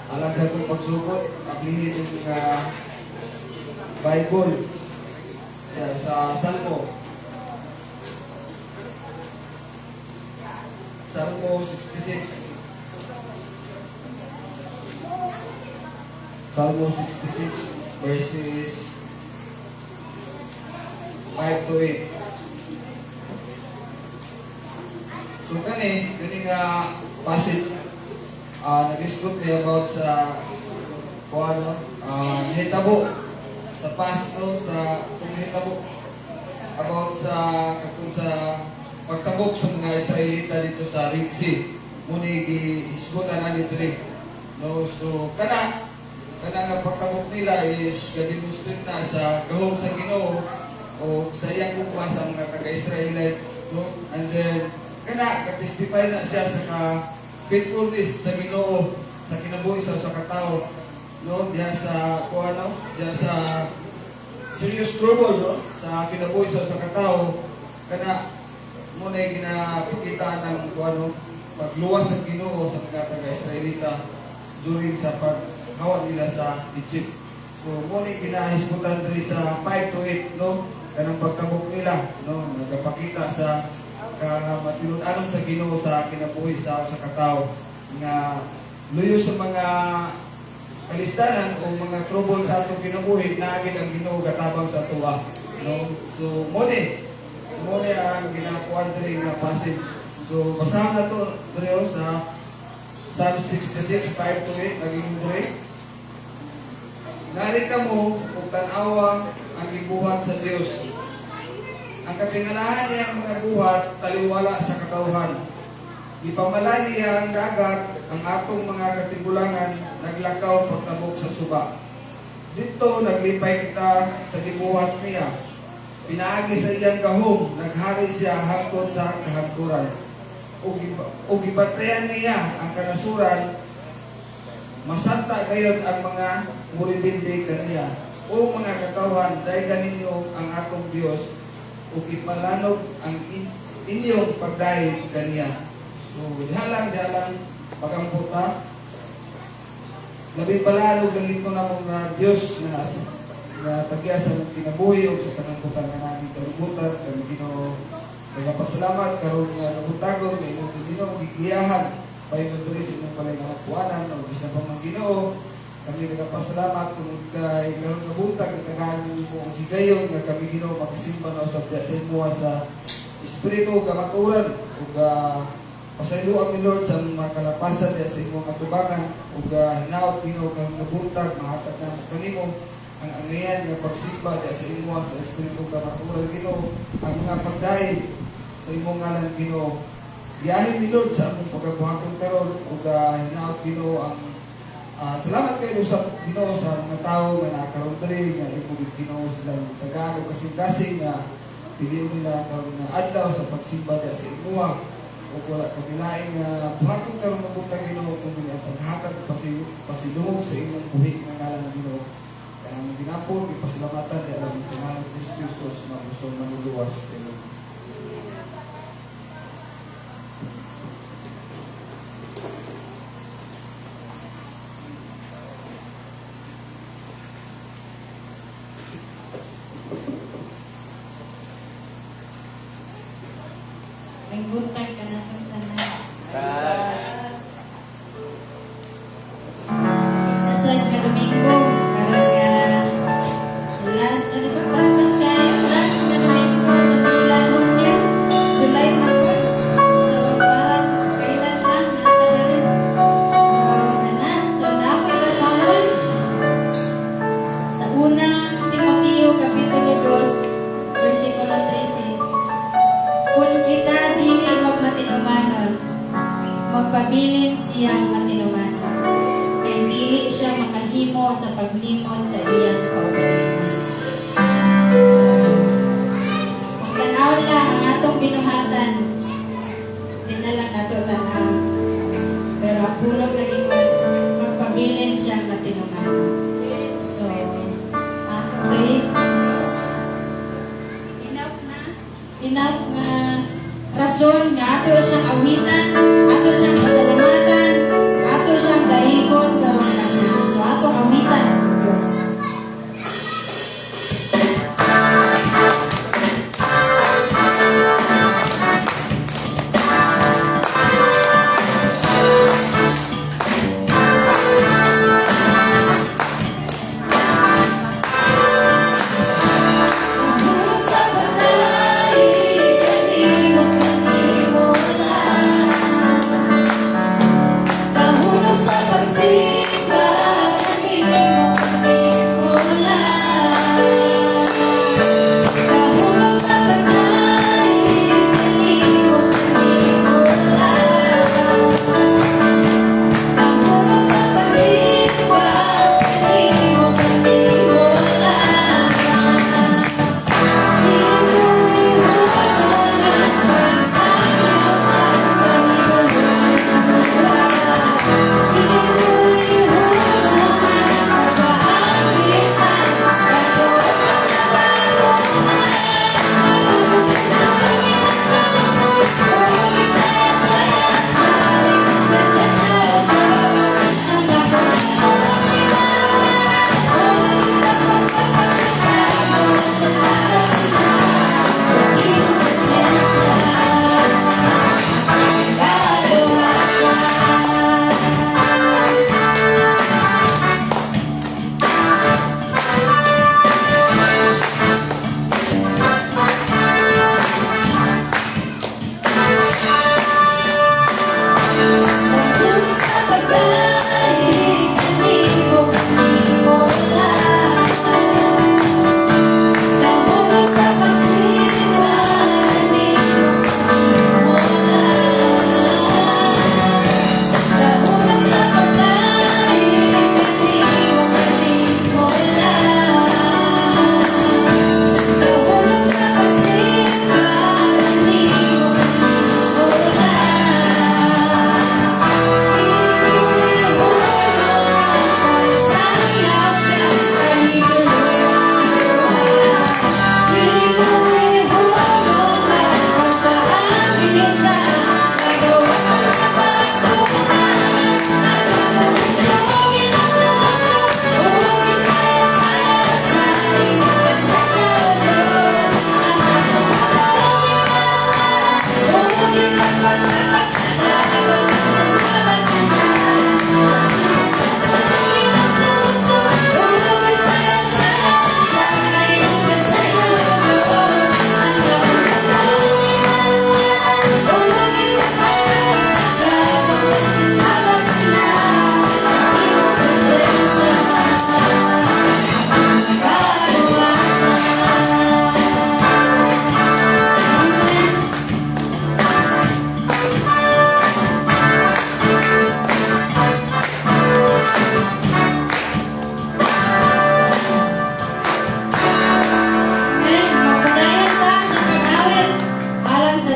Alang sa itong pagsugod, ablihin yung Bible sa Salmo. Salmo 66. Salmo 66 verses 5 to 8. So kani nga passage nag-discuss niya about sa hitabo sa past sa hitabo about sa pagtabok sa mga Israelita dito sa Red Sea. Muni gihisgutan na dito rin. No, so kana nga pagtabok nila is gadimustin na sa gahom sa Ginoo o sa iyang gugma sa mga taga-Israelite, no? And then kana ka-testify na siya sa faithfulness sa Ginoo sa kinabuhi sa katao, no? Diya sa diya sa serious trouble, no? Sa kinabuhi sa katao, kana mo na ginapakita ng pagluwas sa Ginoo sa mga taga-Israelita during sa paghawad nila sa Egypt. So mo na ginahisgutan diri sa 5 to 8, no? Kanang pagtabok nila, no? Nagapakita sa matinud-anon sa Ginoo sa kinabuhi sa katao nga luyo sa mga kalistanan o mga trouble sa atong kinabuhi, naagid ang Ginoo gatabang sa tuwa, no? So mo ang ginakuan diri nga passage. So basahan na to diri sa Psalm 66 5 to 8 naging diri. Narita mo ug tan-awa ang gibuhat sa Dios. Ang katingalahan niya ang mga buhat, taliwala sa katauhan. Ipamala niya ang dagat, ang atong mga katigulangan, naglakaw pagtabok sa suba. Dito naglipay kita sa gibuhat niya. Pinaagi sa iyang gahom, naghari siya hangtod sa kahagturan. O gibatayan niya ang kanasuran, masanta gayon ang mga muribindi kaniya. O mga katauhan, dahil ganinyo ang atong Diyos, o ipalanog ang inyong pagdahil kaniya. So, dihalang pagamputa. Labi palanog ang ito na mga Diyos na tagya sa kinabuhi o sa kanangkutan na namin karubutan. Kami Ginoo nagpasalamat karon nga nabutagon na inyong Ginoo gigiyahan payon diri sa inyong balay nga puanan o bisan pa man Ginoo. Kami nagpasalamat tungod kay karon nga buntag kagahan mo og higayon nga kami Ginoo magsimba na sa imo sa espiritu kamaturan ug pasayloan mi Lord sa mga kalapasan sa imong katubangan ug hinaot Ginoo kang nabuntag mahatag na kanimo ang angayan nga pagsimba sa imo sa espiritu kamaturan Ginoo ang mga pagdahil sa imong ngalan Ginoo. Giyahin ni Lord sa among pagkabuhaton karon ug hinaot Ginoo ang salamat kayo sa Ginoo sa mga tao nga nakaroon diri nga imong Ginoo silang tagaan o kasing-kasing nga piliin nila karon nga adlaw sa pagsimba sa imuha o wala kabilain nga buhaton karon nga butang Ginoo kung ang paghatag pasilungog sa imong buhi nga ngalan ng Ginoo. Kaya ang ginapon ipasalamatan di alam sa ngalan ni Kristus na gusto manuluwas. Amen. Buntag ka na itong tanan. Asad ka Domingo. Last na Domingo sa Pilar Mundir. July na po. So, kailan lang nakadarin. So, napasasahan sa unang Timoteo Kapitulo 2, versikulo 13. Kung kita dili magmatinumanon, magpabilin siyang matinumanon. Kaya dili siya makahimo sa paglimod sa iyang kaugalingon. Kung tanaw lang ang atong binuhatan, di na lang nato tanaw. Pero ang pulong na ingon, magpabilin siyang matinumanon. So, okay. Enough nga rason nga ato siyang awitan, ato siyang pasalamatan, ato siyang dahigon karong pagkain, kanimo lang. Nahulog sa pagsimba, kanimo lang. Nahulog sa pagkain, kanimo lang. Nahulog sa pagsimba, kanimo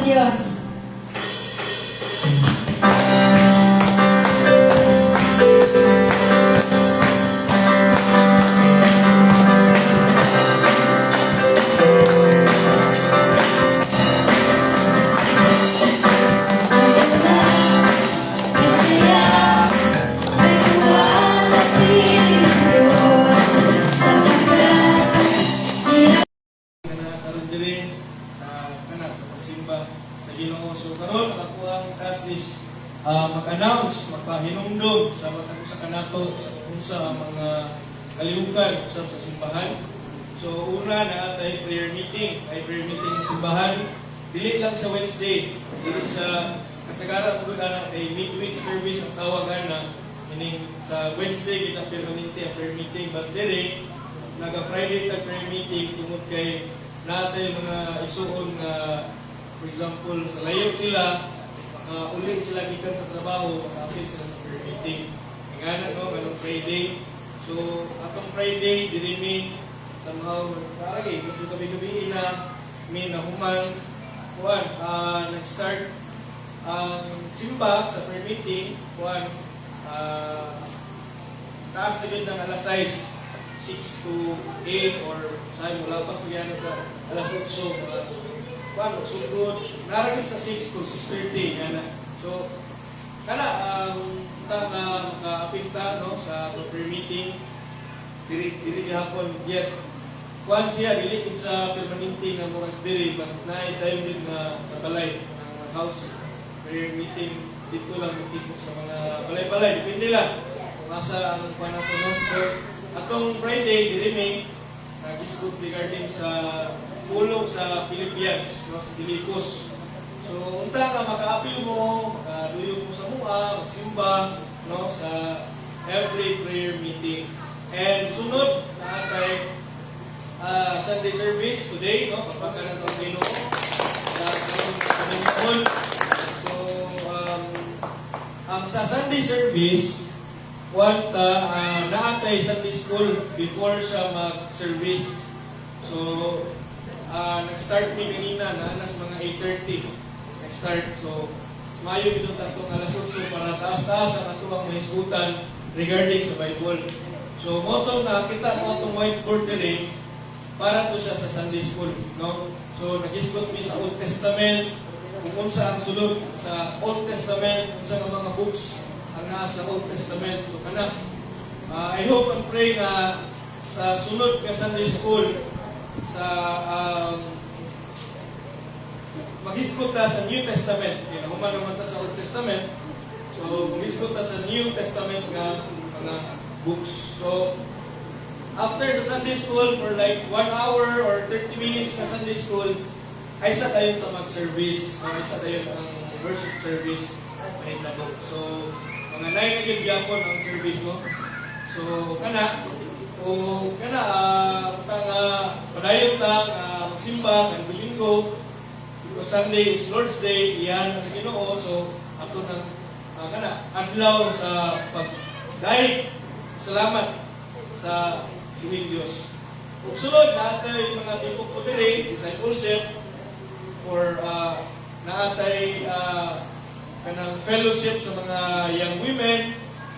Dios. Karon diri kana sa pagsimba sa Ginoo. So karon ako ang tasnis mag-announce, magpahinumdum sa mga sa kanato sa unsa ang mga kalihukan usab sa simbahan. So una na atay prayer meeting, ay prayer meeting sa simbahan dili lang sa Wednesday, dili sa kasagaran pud ana kay midweek service ang tawagan na meaning sa Wednesday kita permanente ang prayer meeting, but diri naga Friday ta prayer meeting tungod kay natay mga igsuon nga for example sa layo sila uli sila gikan sa trabaho makapit sila sa prayer meeting ngana no ganong Friday. So atong Friday diri mi somehow kagi medyo gabi-gabi na mi nahuman kuan nag-start ang simba sa prayer meeting kuan taas na gid ng alas 6 to 8 or say mula pas pagyan sa alas 8 kuan sugod naragid sa 6 to 6:30 kana. So kana ta makaapekta no sa prayer meeting diri gihapon yet kuan siya dili gid sa permanente nga murag diri but naay tayo din na sa balay ang house prayer meeting dito lang tipo sa mga balay-balay depende lang kung asa ang panapunon. So atong Friday diri mi nag-discuss regarding sa pulong sa Philippians no, sa Filipos. So unta ka makaapil mo, makaduyog mo sa mua, magsimba no sa every prayer meeting. And sunod na atay Sunday service today no kapag ka natong Ginoo so ang sa Sunday service wanta naatay Sunday school before siya mag-service. So nag-start mi kanina na anas mga 8:30 nag-start. So mayo dito tatong alas 8 para taas-taas ang atuang mahisgutan regarding sa Bible. So moto na kita mo atong whiteboard diri para to siya sa Sunday school, no? So nag-isgot mi sa Old Testament kung unsa ang sulod sa Old Testament, unsa ang mga books ang nasa Old Testament. So kana I hope and pray na sa sunod nga Sunday school sa mag-isgot ta sa New Testament. Kaya human naman ta sa Old Testament. So mag-isgot ta sa New Testament nga mga books. So after sa Sunday school for like 1 hour or 30 minutes na Sunday school, ay sa tayo mag-service. Ay sa tayo ang worship service. So mga 9 na gyapon ang service no. So kana padayon ta magsimba kan Linggo, because Sunday is Lord's Day, iyan sa Ginoo. So ato nang adlaw sa pagdahig salamat sa Ginoong Dios. Ug sunod naatay mga tipok po diri discipleship for naatay kanang fellowship sa mga young women,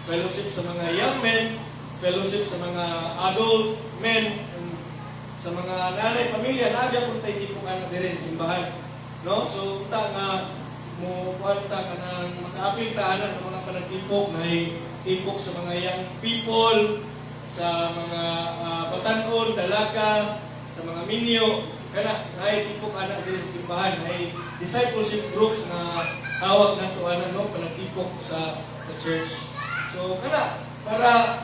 fellowship sa mga young men, fellowship sa mga adult men, sa mga nanay pamilya na agya pun tay tipong anak diri sa simbahan. No? So ta nga mo kuanta kanang makaapil ta anak ng mga panagtipok na tipok sa mga young people, sa mga batanon, dalaga, sa mga minyo, kana ay tipok anak diri sa simbahan, ay discipleship group na tawag nato no panagtipok sa church. So kana para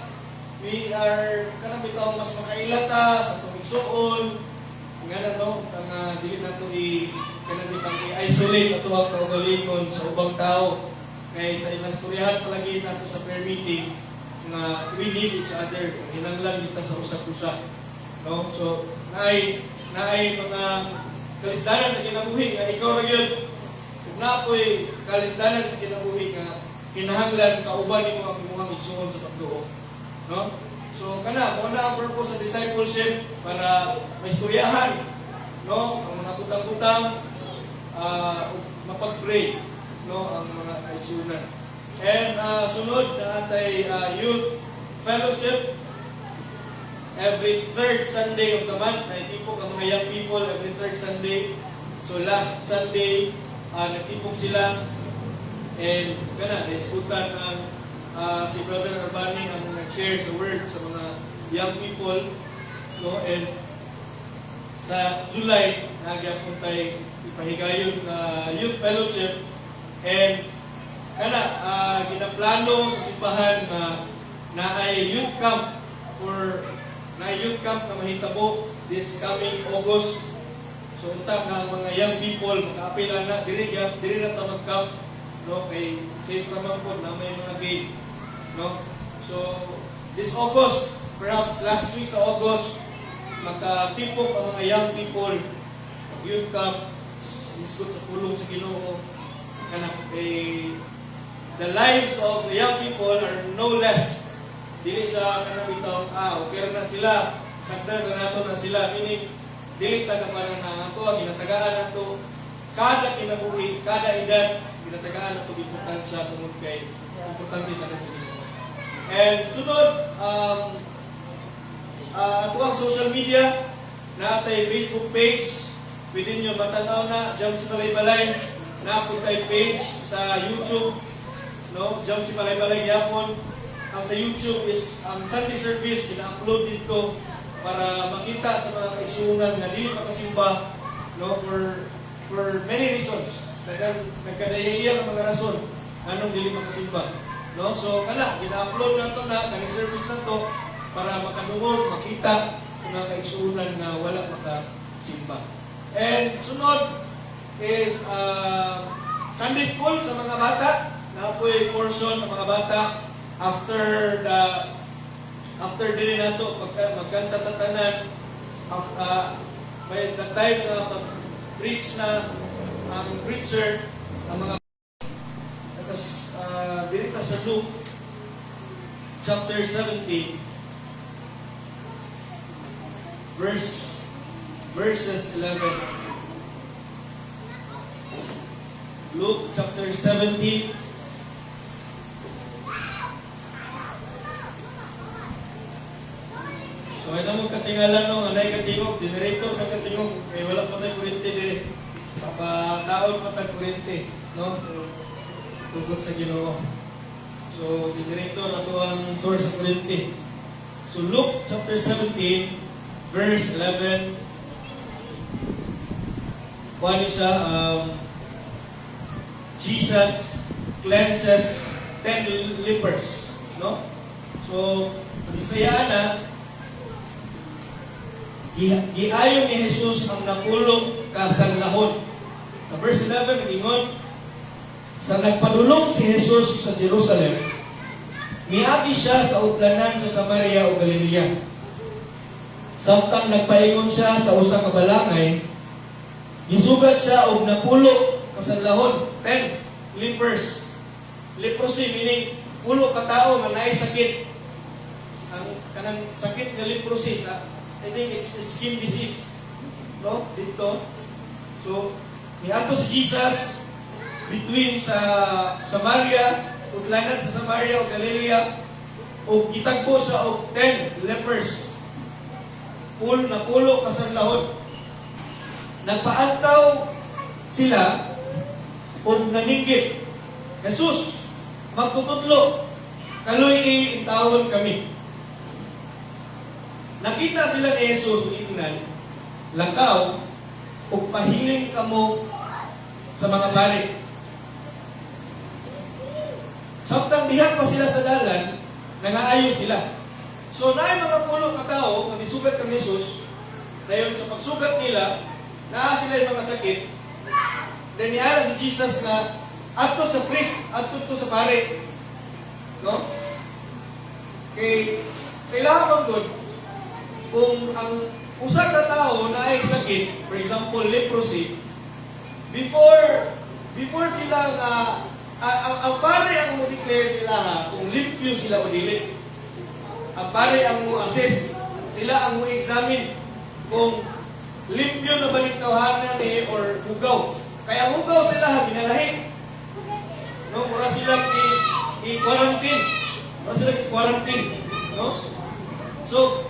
we are kana bitaw mas makailata sa tumigsuon ngana no ang dili nato kana bitang i-isolate ato ang kaugalingon sa ubang tao kay sa ilang istoryahan palagi nato sa prayer meeting nga we need each other, hinanglan kita sa usap-usap, no? So naay mga kalisdanan sa kinabuhi nga ikaw ra gyud ug napoy kalisdanan sa kinabuhi nga kinahanglan kauban nimo ang imong igsuon sa pagtuo, no? So kana mo na ang purpose sa discipleship para maistoryahan, no, ang mga butang-butang mapag-pray, no, ang mga kaigsuonan. And sunod na atay youth fellowship every third Sunday of the month. Naitipok ang mga young people every third Sunday. So last Sunday nagtipok sila and kana naiskutan ang si Brother Arbani ang nag-share the word sa mga young people, no. And sa July nagyapon tay ipahigayon na youth fellowship and kana ginaplano sa simbahan na ay youth camp na mahitabo this coming August. So unta nga mga young people makaapil na diri na ta mag-camp, no, kay safe naman po na may mga gate, no. So this August, perhaps last week sa August, makatipok ang mga young people youth camp isgot sa pulong sa Ginoo kana kay the lives of the young people are no less dili sa kanang bitaw okay na sila sakta na nato na sila meaning dili ta kapanan na ato ang ginatagaan nato kada kinabuhi kada edad ginatagaan nato importansya tungod kay importante ta sa Ginoo. And sunod ato ang social media natay Facebook page, pwede nyo matanaw na Jump si Balay-Balay na po tayo page sa YouTube, no? Jump si Balay-Balay yapon. Ang sa YouTube is ang Sunday service ina-upload dito para makita sa mga kaigsuonan nga dili makasimba, no, for many reasons. Nagkadayaiya ang mga rason anong dili makasimba, no? So kana gina-upload nato na kaning service nato para makadungog makita sa mga kaigsuonan na wala makasimba. And sunod is Sunday school sa mga bata. Na po'y portion ng mga bata after din nato magkanta tatanan by the time na preach na ang preacher ang mga tapos dito sa Luke chapter 17 verses 11. Luke chapter 17 so ay namang katingalan nung anay katingog generator na katingog kaya wala pa tayo kurente dire papadaon pa tayo kurente, no, tugod sa Ginoo. So generator na to ang source of kurente. So Luke chapter 17 verse 11 kuha siya Jesus cleanses 10 lepers, no? So Bisaya na giayon ni Jesus ang napulong kasanlahon. Sa verse 11 ingon sa nagpadulong si Jesus sa Jerusalem Miagi siya sa utlanan sa Samaria o Galilea. Samtang nagpaingon siya sa usa ka balangay, gisugat siya og napulo kasanlahon, 10 lepers. Leprosy meaning pulo ka tao nga naay sakit. Ang kanang sakit nga leprosy sa I think it's a skin disease. No? Dito. So, niadto si Jesus between sa Samaria, utlanan sa Samaria o Galilea, o gitagpo siya og 10 lepers. Pulo kasanlahon. Nagpaantaw sila o naninggit. Jesus, magtutudlo, kaluy intawon kami. Nakita sila ni Jesus ingnan, lakaw, o pahiling kamo sa mga pari. Samtang diha pa sila sa dalan, nangaayo sila. So, naay mga pulo ka tao, kung isugat kang Jesus, dayon sa pagsugat nila, naa sila yung mga sakit, then niara si Jesus na ato sa priest, ato to sa pare. No? Kay sila mangod, kung ang usa ka tao na ay sakit, for example, leprosy, before sila nga, ang pare ang mo-declare sila ha, kung limpyo sila o dili. Ang pare ang mo-assess, sila ang mo-examine kung limpyo na balik tawhanan ni or hugaw. Kaya hugaw sila ha, binalahin. No, mura sila i-quarantine. Mura sila i-quarantine. No? So,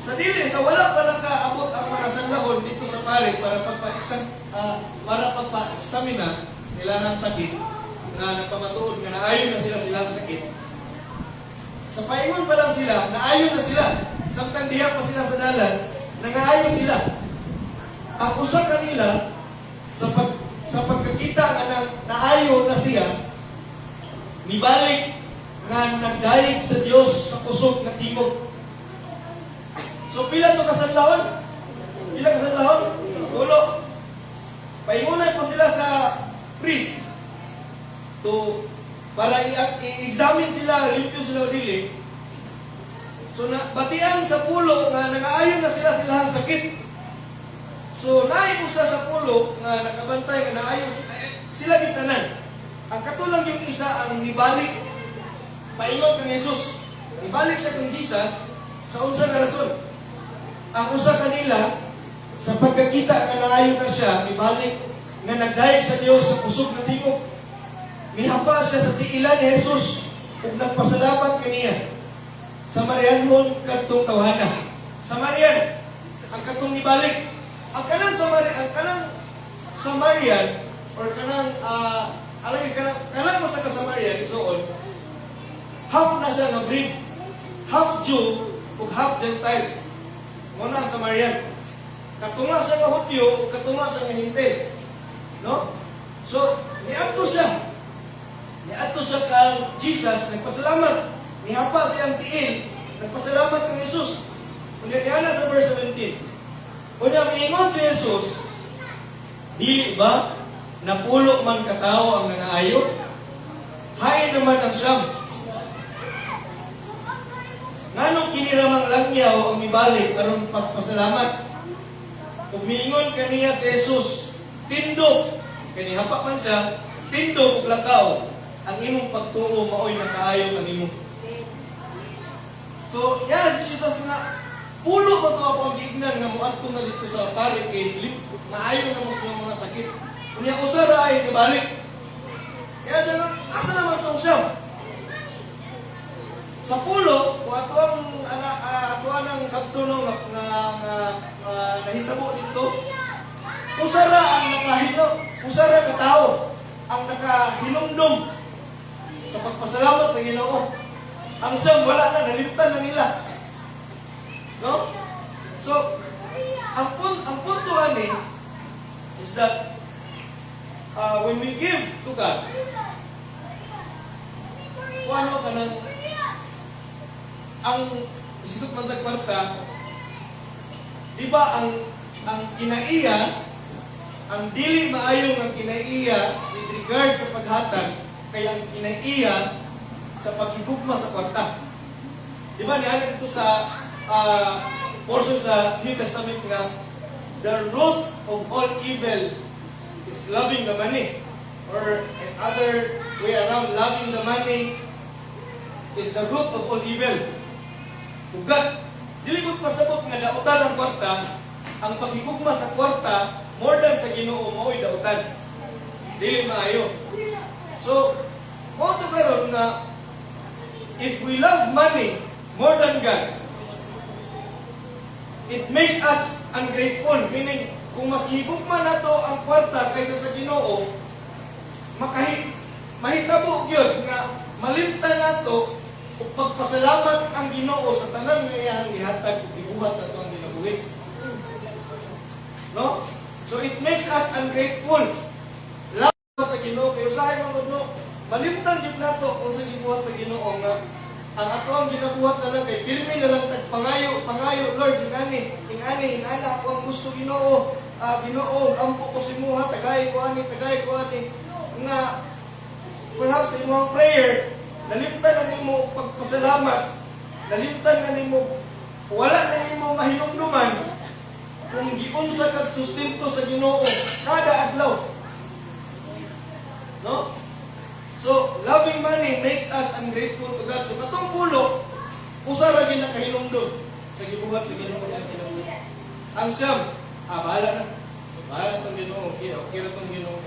sa dili, sa wala pa nakaabot ang mga sanlahon dito sa pare para pagpa-examina sila ng sakit na nagpamatuod nga naayon na sila silang sakit. Sa paingon pa lang sila, naayon na sila. Samtang diha pa sila sa dalan, nangaayon sila. Ang usa kanila sa pagkakita nga naayon na siya, nibalik nga nagdayeg sa Dios sa kusog nga tingog. So pila to kasanlahon? Pila kasanlahon? Ulo. Paingunan pa sila sa priest para i-examine sila, limpyo sila o dili. So batian sa pulo nga nangaayon na sila silang sakit. So naiusa sa pulo nga nakabantay nga naayon sila gitanan. Ang katulang yung isa ang nibalik paingon kang Jesus. Nibalik siya kang Jesus sa unsa nga rason. Ang usa kanila sa pagkakita nga naayon na siya, nibalik nga nagdayeg sa Dios sa kusog nga tingog. Mihapa siya sa tiilan ni Jesus ug nagpasalamat kaniya. Samarianhon kadtong tawhana. Samarian ang katong nibalik. Ang kanang Samarian or kanang kanang mo sa Samarian isuon, half na siya nga breed, half Jew ug half Gentiles. Muna ang Samarian. Katunga siya nga Hudyo ug katunga siya nga Hintil. No? So, niadto siya kang Jesus, nagpasalamat. Nihapa siyang tiil, nagpasalamat kang Jesus. Unya niana sa verse 17. Unya miingon si Jesus, dili ba napulo man katao ang nangaayo? Hain naman ang siyam. Nganong kiniramang langyaw ang mibalik aron pagpasalamat? Ug miingon kaniya si Jesus, tindog, kanihapa man siya, tindog ug lakaw. Ang imong pagtuo maoy nakaayo ang imo. So, yan si Jesus nga pulo pa to ang giignan nga moadto na dito sa pare kay maayo na mo sa mga sakit. Unya usa ra ay ibalik. Kaya siya nga asa naman tong siya? Sa pulo, kung ato ang sabtuno na nahitabo dito, usara ang nakahino, usara ka tao ang nakahinumdum sa pagpasalamat sa Ginoo. Ang siyang wala na, nalimtan na nila. No? So, ang punto ani is that when we give to God, kung ano ka nang ang isikot man tagkwarta, di ba ang kinaiya, ang dili maayong ang kinaiya with regard sa paghatag, kaya ang kinaiya sa paghigugma sa kwarta. Di ba niya dito sa portion sa New Testament nga the root of all evil is loving the money. Or other way around, loving the money is the root of all evil. Ugat, dilibot pasabot nga dautan ang kwarta, ang paghigugma sa kwarta, more than sa Ginoo, mao'y dautan. Dili maayo. So, mo to karon nga, if we love money more than God, it makes us ungrateful. Meaning, kung mas higugma na to ang kwarta kaysa sa Ginoo, mahitabo yun nga malimtan nato ug pagpasalamat ang Ginoo sa tanan nga iyang gihatag ug gibuhat sa atong ginabuhi. No? So it makes us ungrateful. Laban sa Ginoo kay usahay mga no, malimtan gyud nato kung sa gibuhat sa Ginoo nga ang ato ang ginabuhat na lang kay pirmi na lang pangayo Lord ingani ako ang gusto Ginoo. Ginoo ampo ko si muha tagay ko ani nga perhaps sa imong prayer, nalimtan na nimo pagpasalamat, nalimtan na nimo, wala na nimo mahinumduman kung giunsa kag sustento sa Ginoo kada adlaw. No? So, loving money makes us ungrateful to God. So, katong pulo, usa ra gyud nakahinumdum sa gibuhat sa Ginoo sa kinabuhi. Ang siyam, bahala na. Bahala tong Ginoo, okay ra tong Ginoo.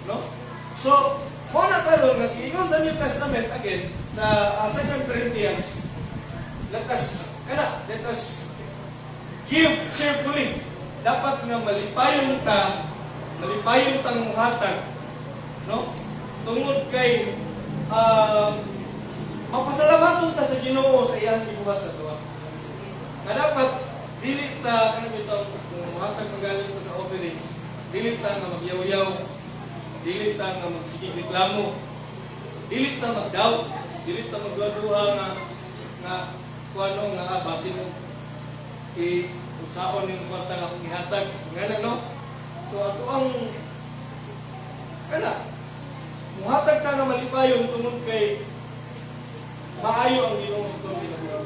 No? So, mo na karon nga giingon sa New Testament again sa 2 Corinthians, let us give cheerfully. Dapat nga malipayon tang muhatag, no? Tungod kay mapasalamatong ta sa Ginoo sa iyang gibuhat sa tuwa. Nga dapat dili ta kanang bitaw muhatag magaling ta sa offerings, dili ta nga magyaw-yaw, dili ta nga magsigig reklamo, dili ta mag-doubt, dili ta magduha nga kuano nga basin unsaon ning kwarta nga akong gihatag ngana no. So ato ang muhatag ta nga malipayon tungod kay maayo ang Ginoo sa atong ginabuhat.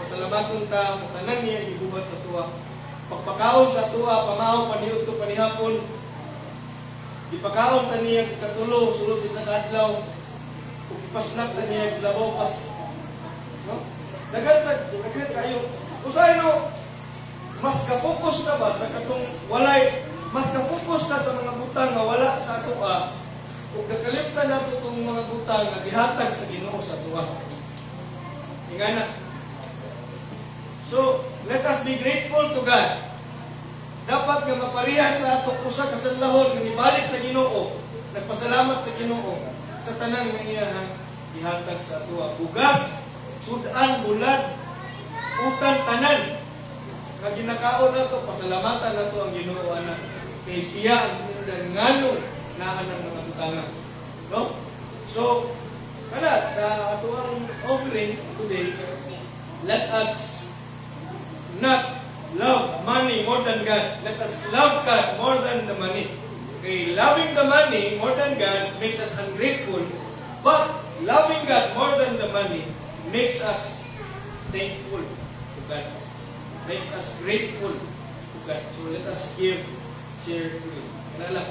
Pasalamatun ta sa tanan niya gibuhat sa tuwa. Pagpakaon sa tuwa, pamahaw paniud to panihapon. Ipakaon ta niya katulo sulod sa kadlaw. Ug ipasnak ta niya labaw pas. No? Dagan kayo. Usay no, mas ka-focus ta ba sa katong walay, mas ka-focus ta sa mga butang nga wala sa atoa. Ug nakalimtan nato tong mga butang nga gihatag sa Ginoo sa tuwa. Ingana. So, let us be grateful to God. Dapat nga maparehas na ato usa ka sanlahon nga ibalik sa Ginoo, nagpasalamat sa Ginoo sa tanan nga iya gihatag sa atoa. Bugas, sudan, bulad, utang tanan nga ginakaon nato, pasalamatan nato ang Ginoo ana kay siya ang ngano naan ang mga butanga. No? So, sa ato ang offering today, let us not love money more than God. Let us love God more than the money. Okay, loving the money more than God makes us ungrateful, but loving God more than the money makes us thankful to God. Makes us grateful to God. So let us give cheerfully. Nalala.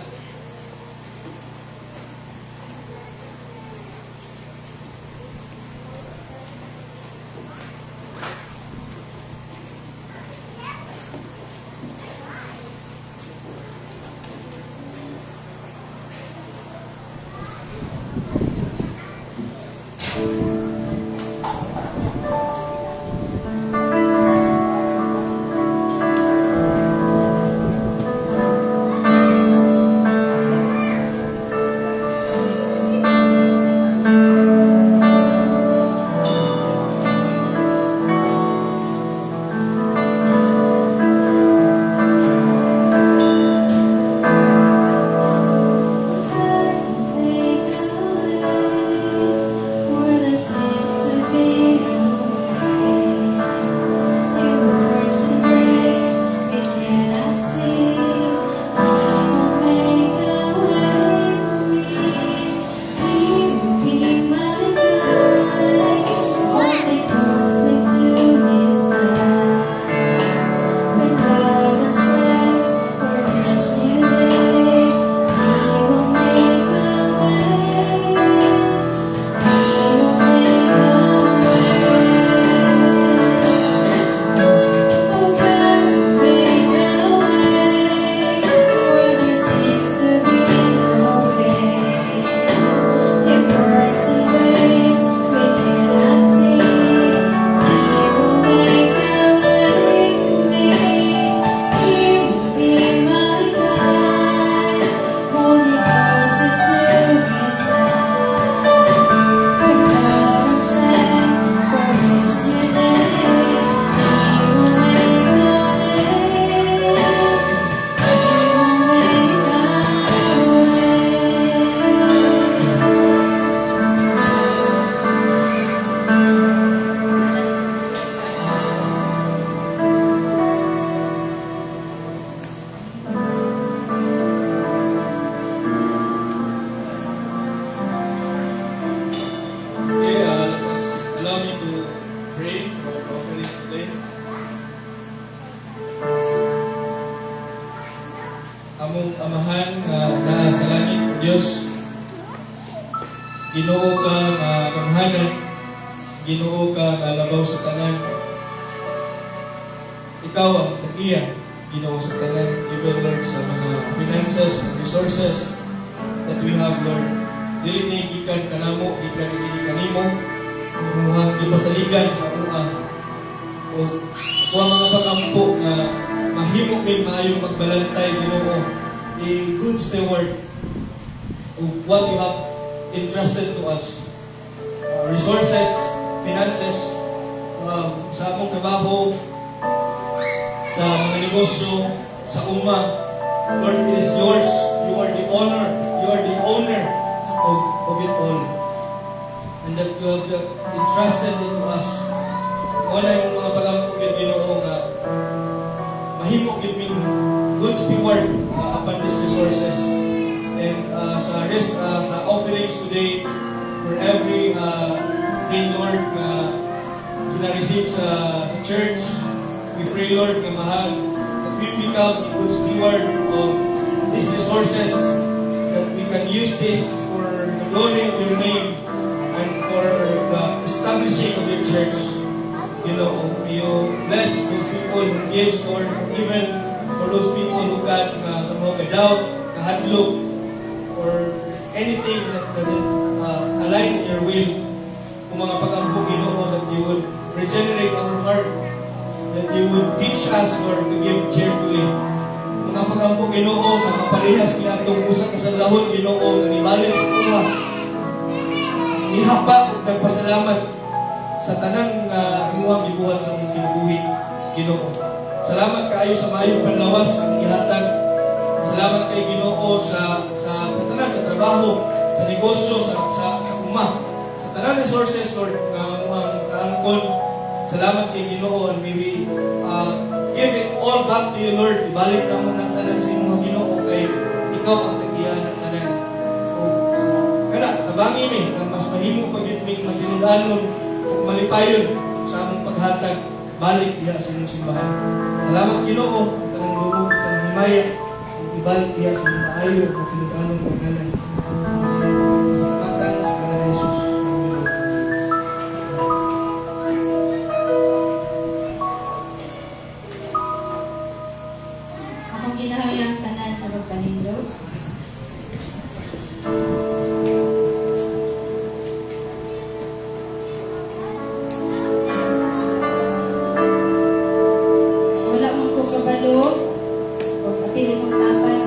Diyos. Ginoo ka nga kamhanan, Ginoo ka nga labaw sa tanan. Ikaw ang tagiya, Ginoo sa tanan, even Lord sa mga finances and resources that we have, Lord. Dili ni gikan kanamo, gikan dili kanimo, muhang gipasaligan sa una. O kuha mga pagampo na mahimo min maayong magbalantay, Ginoo, a good steward of what you have entrusted to us. Resources, finances, sa akong trabaho, sa mga negosyo, sa umma. Lord, it is yours. You are the owner. You are the owner of it all. And that you have entrusted it to us. Wala yung mga pag-ampugin, Ginoo, nga mahimo giving good steward upon these resources. And sa offerings today, for every thing, Lord, na receive sa church, we pray, Lord, na mahal, that we become a good steward of these resources, that we can use this for the glory of your name and for the establishing of your church. You know, you bless those people who gives, Lord, even for those people who got sa mga doubt, kahadlok, or anything that doesn't align with your will. Kung mga pag-ampok, Ginoo, that you would regenerate our heart, that you would teach us, Lord, to give cheerfully. Mga pag-ampok, Ginoo, makaparehas niya itong usa ka sa lahon, Ginoo, na nibalik sa tuwa. Ihapa, nagpasalamat sa tanang imuhang ibuhat sa mong kinabuhi, Ginoo. Salamat kaayo sa maayong panlawas ang ihatag. Salamat kay Ginoo sa tanan, sa trabaho, sa negosyo, sa umma, sa tanan resources, Lord, na muhang kaangkon. Salamat kay Ginoo, and maybe give it all back to you, Lord. Ibalik na mo ng tanan sa imong Ginoo, kay ikaw ang tagiyan ng tanan. Kaya, tabangi mi, ang mas mahimo pag-ibig matinudanon o malipayon sa among paghatag, balik diya sa inyong simbahan. Salamat, Ginoo, tanang lubog, tanang himaya, ibalik diya sa mga maayo at tinudanon paghalan. Sa matan, sa kalan ni Jesus. Akong ginahayang tanan sa pagpanindog. Wala mong ko kabalo o kapili mong tapat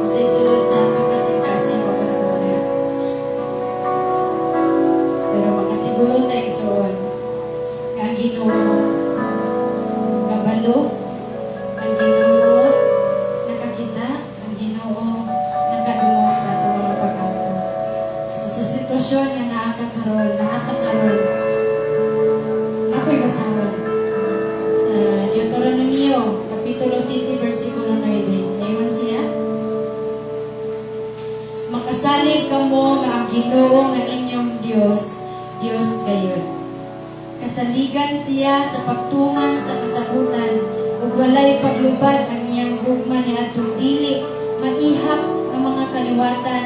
sa isulod sa pagkasing-kasing pagkakuna. Pero makasiguro tayo isuon nga ang Ginoo kabalo, ang Ginoo nakakita, ang Ginoo nakadungog sa atong mga pag-asa. So sa sitwasyon nga naatakaron, ako'y basahan sa Deuteronomio, Kapitulo 7, versikulo 9. Ayun siya. Makasalig kamo nga ang Ginoo nga inyong Dios, Dios gayon. Kasaligan siya sa pagtuman sa kasabutan, ug walay paglubad ang iyang gugma ni atong dili maihap ang mga kaliwatan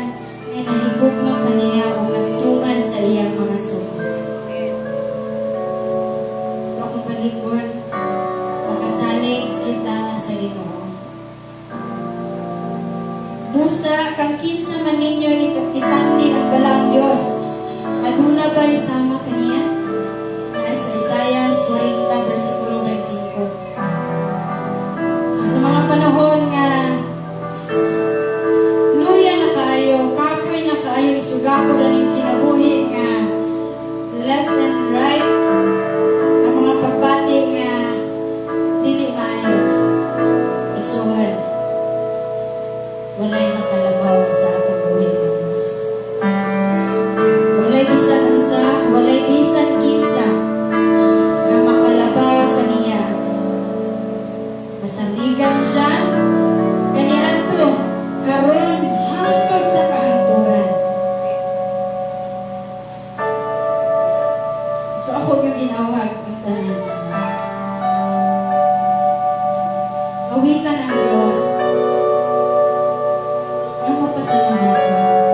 nga nahigugma kaniya ug nagtuman sa iyang mga sugo. So akong palikod, makasalig kita nga sa Ginoo. Musa, kang kinsa man ninyo itandi ang balang Dios, aduna ba'y sama kaniya? Sa Isaiah 40, versikulo 25. So sa mga panahon nga luya na kaayo, kapoy na kaayo, isugako na ning kinabuhi nga left and right, ang mga pagbati nga dili maayo. Igsuhan, walay makalabaw sa atong buhay ng Diyos. Walay bisan unsa, walay bisan kinsa nga makalabaw kaniya. Masaligan siya kaniadto karon hangtod sa kahangturan. So ako yung ginawag ng tanan. Awitan ang Diyos. Ang mapasalamat ko.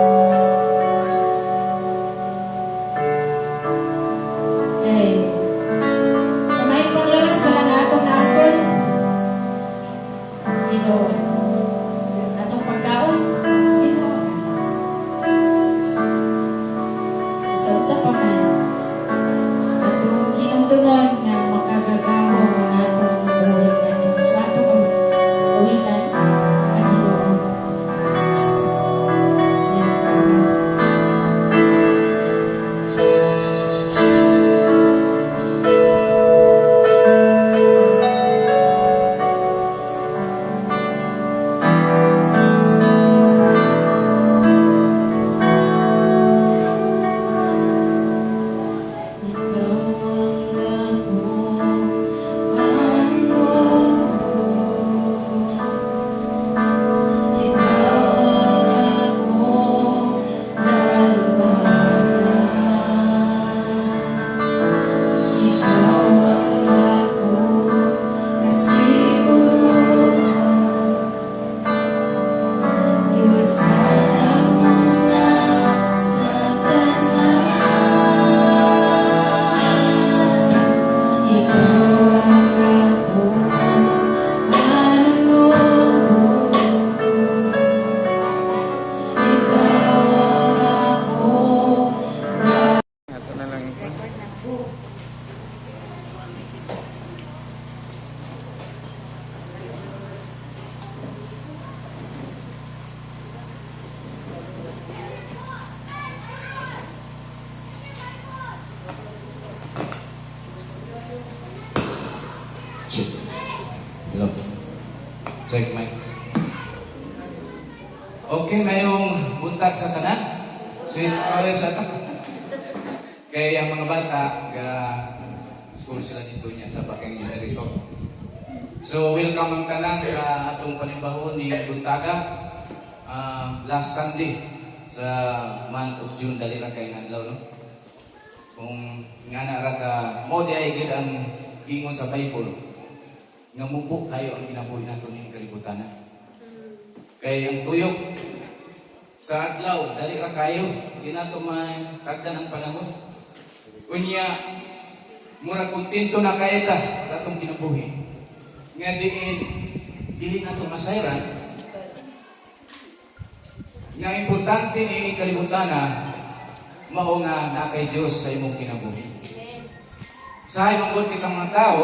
Hello. Check mic. Okay, mayong buntag sa tanan. Sweet story sa tanan. Kaya ang mga bata, school sila dito niya sa Bakang Generito. So, welcome ang tanan sa atong panibahon ni Buntaga. Last Sunday sa month of June, dali ra kay adlaw, no? Kung nga na ra ka, mo di ay gid ang ingon sa Bible, nga mubo kayo ang kinabuhi nato ning kalibutan. Kay ang tuyok sa adlaw, dali ra kayo, di nato matagdan ang panahon. Unya, mura kontento na kayo ta sa atong kinabuhi. Nga diin, dili nato masayran. Nga importante ni kalibutan na mao nga na kay Dios sa imong kinabuhi. Sa imong kita mga tao,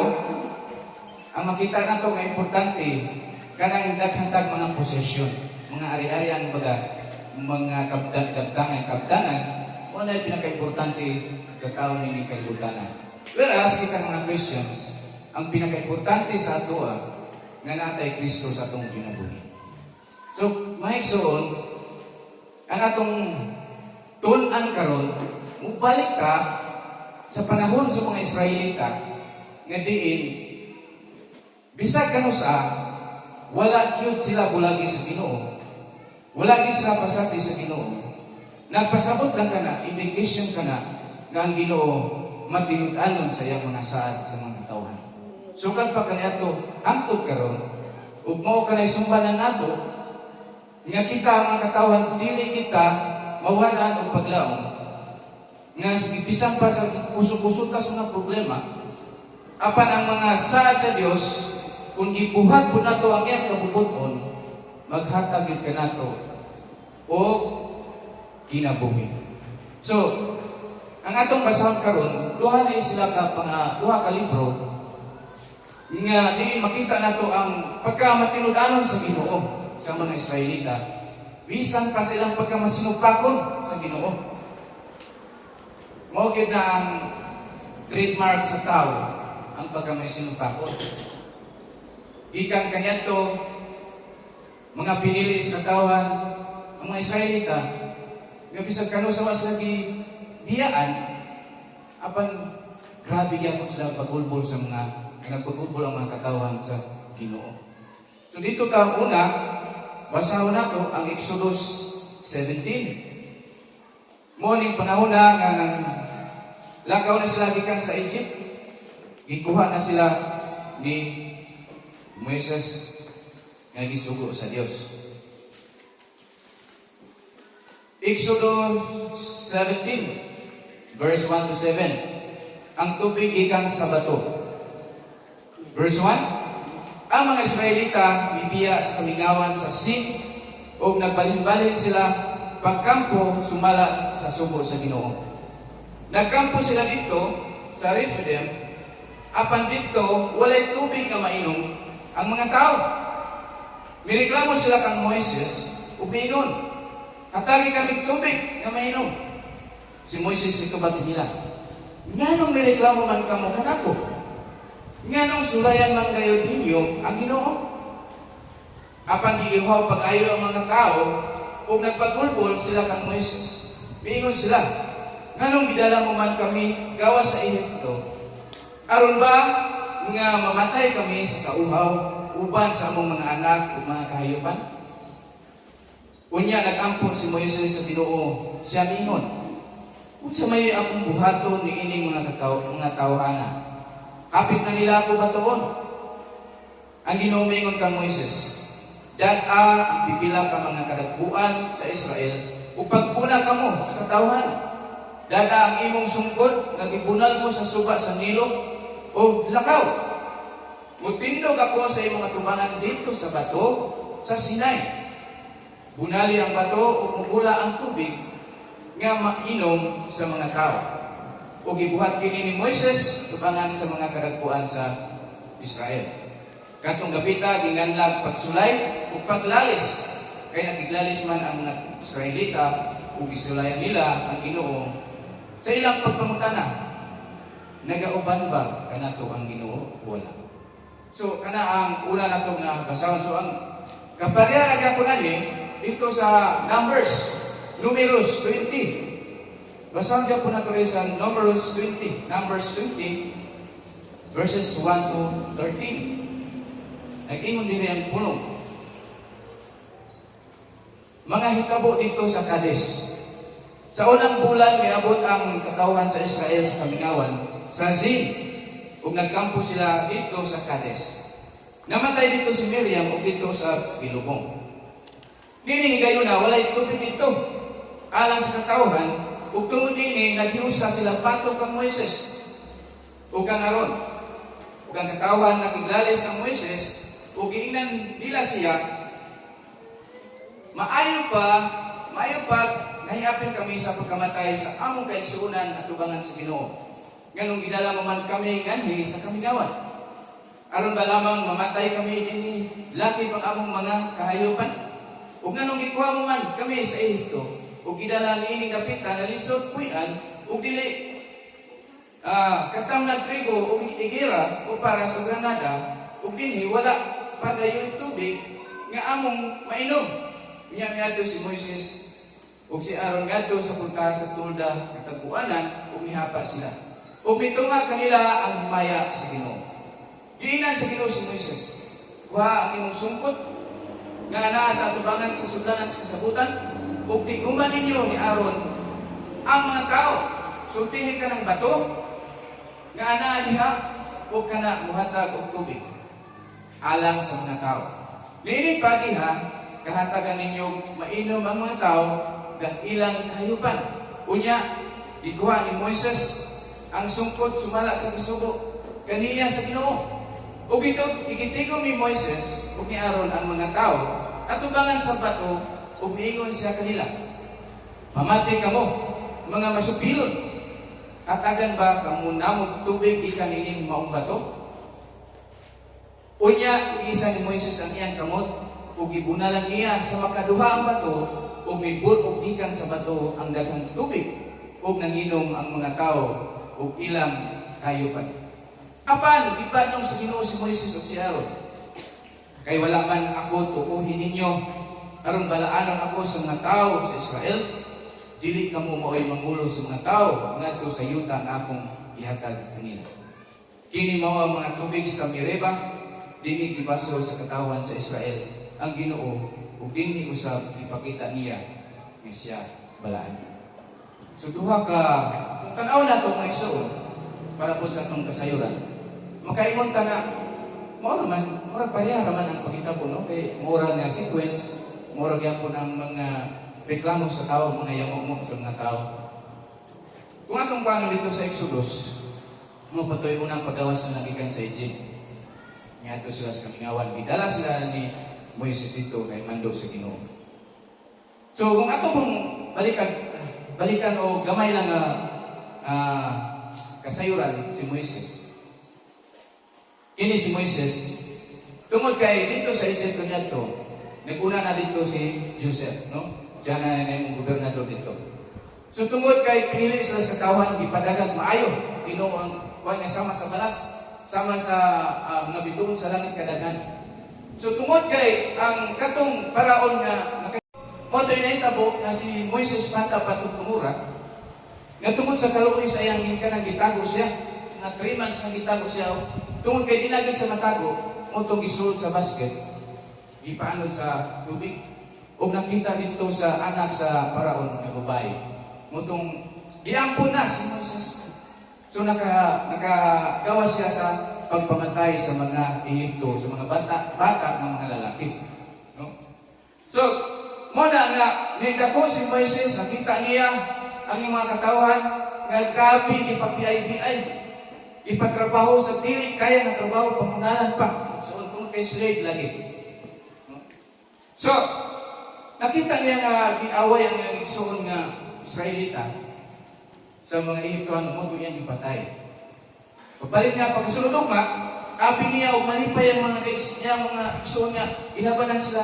ang makita nato nga importante kanang daghang mga possession, mga ari-arian mga kabdangan, mo na pinaka-importante sa tao ni kalibutan. Whereas kita mga Christians, ang pinaka-importante sa ato nga natay Kristo sa atong kinabuhi. So, mahigsoon, ang atong tun-an karon, mubalik ka sa panahon sa mga Israelita nga diin bisag kano sa wala gyud sila bulagi sa Ginoo. Wala gyud sila pasati sa Ginoo. Nagpasabot lang kana, indication kana nga ang Ginoo matinud-anon sa iyang mga saad sa mga katawhan. Sugad pa kaniadto hangtod karon ug mao kanay sumbanan nato nga kita mga katawhan, dili kita mawalan o paglaong. Nga bisan pa sa kusog-kusog ka sa mga problema, apan ang mga saad sa Dios, kung gibuhat po nato ang iyang kabubuton, maghatagid ka nato o kinabuhi. So, ang atong basahon karon, duha ka libro nga di makita nato ang pagkamatinud-anon sa Ginoo sa mga Israelita, bisan pa silang pagkamasinupakon sa Ginoo. Mao gid na ang trademark sa tao, ang pagkamasinupakon. Ikan kanyanto, mga pinili sa katawhan, ang mga Israelita, nga bisan kano sa was lagi biyaan, apan grabe gyapon sila pagulbol sa mga nagpagulbol ang mga katawhan sa Ginoo. So dito ta una, basahon nato ang Exodus 17. Morning panahon na nga nang lakaw na sila gikan sa Egypt, gikuha na sila ni Moises nga gisugo sa Dios. Exodus 17 verse 1 to 7. Ang tubig gikan sa bato. Verse 1. Ang mga Israelita bibiya sa kamingawan sa Sin o nagbalin-balin sila pagkampo sumala sa sugo sa Ginoo. Nagkampo sila dito sa Rephidim, apan dito walay tubig na mainom ang mga tao. Mireklamo sila kang Moises, ubinon, hatagi kami tubig na mainom. Si Moises ito ba nila? Nganong mireklamo man kamo kanako? Nganong sulayan man kayo ninyo ang Ginoo? Apan giihaw pag-ayo ang mga tao ug nagpagulbol sila kang Moises. Miingon sila, nganong gidala mo man kami gawas sa Ehipto? Aron ba nga mamatay kami sa kauhaw uban sa among mga anak ug mga kahayupan? Unya nagampo si Moises sa Ginoo, siya miingon, unsa may akong buhaton ni ining mga tawhana? Kapit na nila ako batoon. Ang Ginoo miingon kang Moises, data ang pipila ka mga kadagpuan sa Israel, upag puna ka mo sa katawhan. Data ang imong sungkod, nagibunal mo sa suba sa Nilo, o lakaw. Mutindog ako sa imong atubangan dito sa bato, sa Sinai. Bunali ang bato o mugula ang tubig, nga mainom sa mga tao. O gibuhat kini ni Moises tubangan sa mga kadagpuan sa Israel. Katong gabita ginganlag pagsulay o paglalis, kay nakiglalis man ang mga Israelita o gisulayan nila ang Ginoo sa ilang pagpamutana. Nagauban ba kanato ang Ginoo? Wala. So kana ang una natong basahon. So ang kapareha nga po nani dito sa Numbers 20. Basahon ka po nato rin sa Numbers 20 verses 1 to 13. Nag-ingon din ang punong. Mga hitabo dito sa Kades. Sa unang bulan, may abot ang katawhan sa Israel sa kamingawan, sa Zin, ug nagkampo sila dito sa Kades. Namatay dito si Miriam ug dito sa Bilubong. Dini gayon na walay tubig dito. Alang sa katawhan, ug tungod dini naghiusa sila pato kang Moises ug kang Aaron. Ug ang katawhan nakiglalis kang Moises ug giingnan nila siya. Maayo pa nahiyapin kami sa pagkamatay sa among kaigsuonan at tubangan sa Ginoo. Nganong gidala mo man kami nganhi sa kamingawan. Aron ba lamang mamatay kami dinhi laki pang among mga kahayupan? Ug nganong gikuha mo man kami sa Ehipto ug gidala niini dapitan na lisod puy-an ug dili katang nagtrigo ug igira o para sa granada ug dinhi wala padayon tubig nga among mainom. Niya miadto si Moises ug si Aaron ngadto sa puntahan sa tulda katagpuanan ug mihapa sila. Ug mitunga kanila ang himaya sa Ginoo. Giingnan sa Ginoo si Moises, "Kuha ang imong sungkot nga anaa sa atubangan sa sudlanan sa kasabutan ug tiguman ninyo ni Aaron ang mga tao. Sultihin ka ng bato nga anaa diha ug kana muhatag og tubig alang sa mga tao. Nini pagiha kahatagan ninyo mainom ang mga tao ng ilang kahayupan." Unya, ikuha ni Moises ang sungkot sumala sa kasugo kaniya sa Ginoo. Ug ito, ikitigom ni Moises ug ni Aaron ang mga tao at tubangan sa bato ug miingon siya kanila, "Pamatay kamo, mga masupilon. Hatagan ba kamo namog tubig ikan ining maong bato?" Unya, isa ni Moises ang iyang kamot ug gibunalan niya sa makaduha ang bato ug mibul ug gikan sa bato ang daghang tubig ug nanginom ang mga tao ug ilang hayupan. Apan gibanong sa Ginoo si Moises ug si Aaron, "Kay wala man ako tuuhin ninyo aron balaanon ako sa mga tao sa Israel, dili kamo maoy mangulo sa mga tao ngadto sa yuta nga akong ihatag kanila. Kini mao ang mga tubig sa Meribah, dinhi gibasol sa katawhan sa Israel ang Ginoo ug dinhi usab ipakita niya nga siya balaan." So duha ka kung tan-aw nato mga igsoon para pud sa atong kasayuran, makaingon ta na mao naman mura pareha naman ang pagitabo, no? Kay mura nga sequence, mura gyapon ang mga reklamo sa tao, mga yamok sa mga tao. Kung atong paano dito sa Exodus, mo patoy unang paggawas na nagikan sa Egypt. Nga sila sa kamingawan, gidala sila ni Moises dito kay mando sa Ginoo. So kung ato mong balikan o gamay lang kasayuran si Moises. Ini si Moises tungod kay dito sa Egypt kanyato, naguna na dito si Joseph, no? Siya na yung gobernador dito. So tungod kay pinili sila sa katawhan, gipadagan maayo. Ginoo ang kuha niya sama sa balas, sama sa mga bituon sa langit kadagan. So tungod kay ang katong paraon nga moto inahitabo na si Moises panta patug tumura, nga tungod sa kaluoy sa iyang ginkanang gitago siya, na 3 months nga gitago siya, tungod kay dinagad sa matago, moto gisulod sa basket, gipaanod sa tubig, o nakita dito sa anak sa paraon na babae, motong giampon na si Moises. So nakagawa siya sa pagpamatay sa mga Ehipto, sa mga bata ng mga lalaki. No? So, muna nga, nindako si Moises, nakita niya ang mga katawhan, nga grabe ipag-BI-BI. Ipagtrabaho sa dili, kaya ng trabaho, pamunalan pa. So, kung kay slave lagi. No? So, nakita niya nga giaway ang igsoon nga Israelita sa mga Ehiptoan mo doon yan ipatay. Pagpalit nga pagkasunod nga, abi niya o malipay ang mga igsoon niya, ilabanan sila.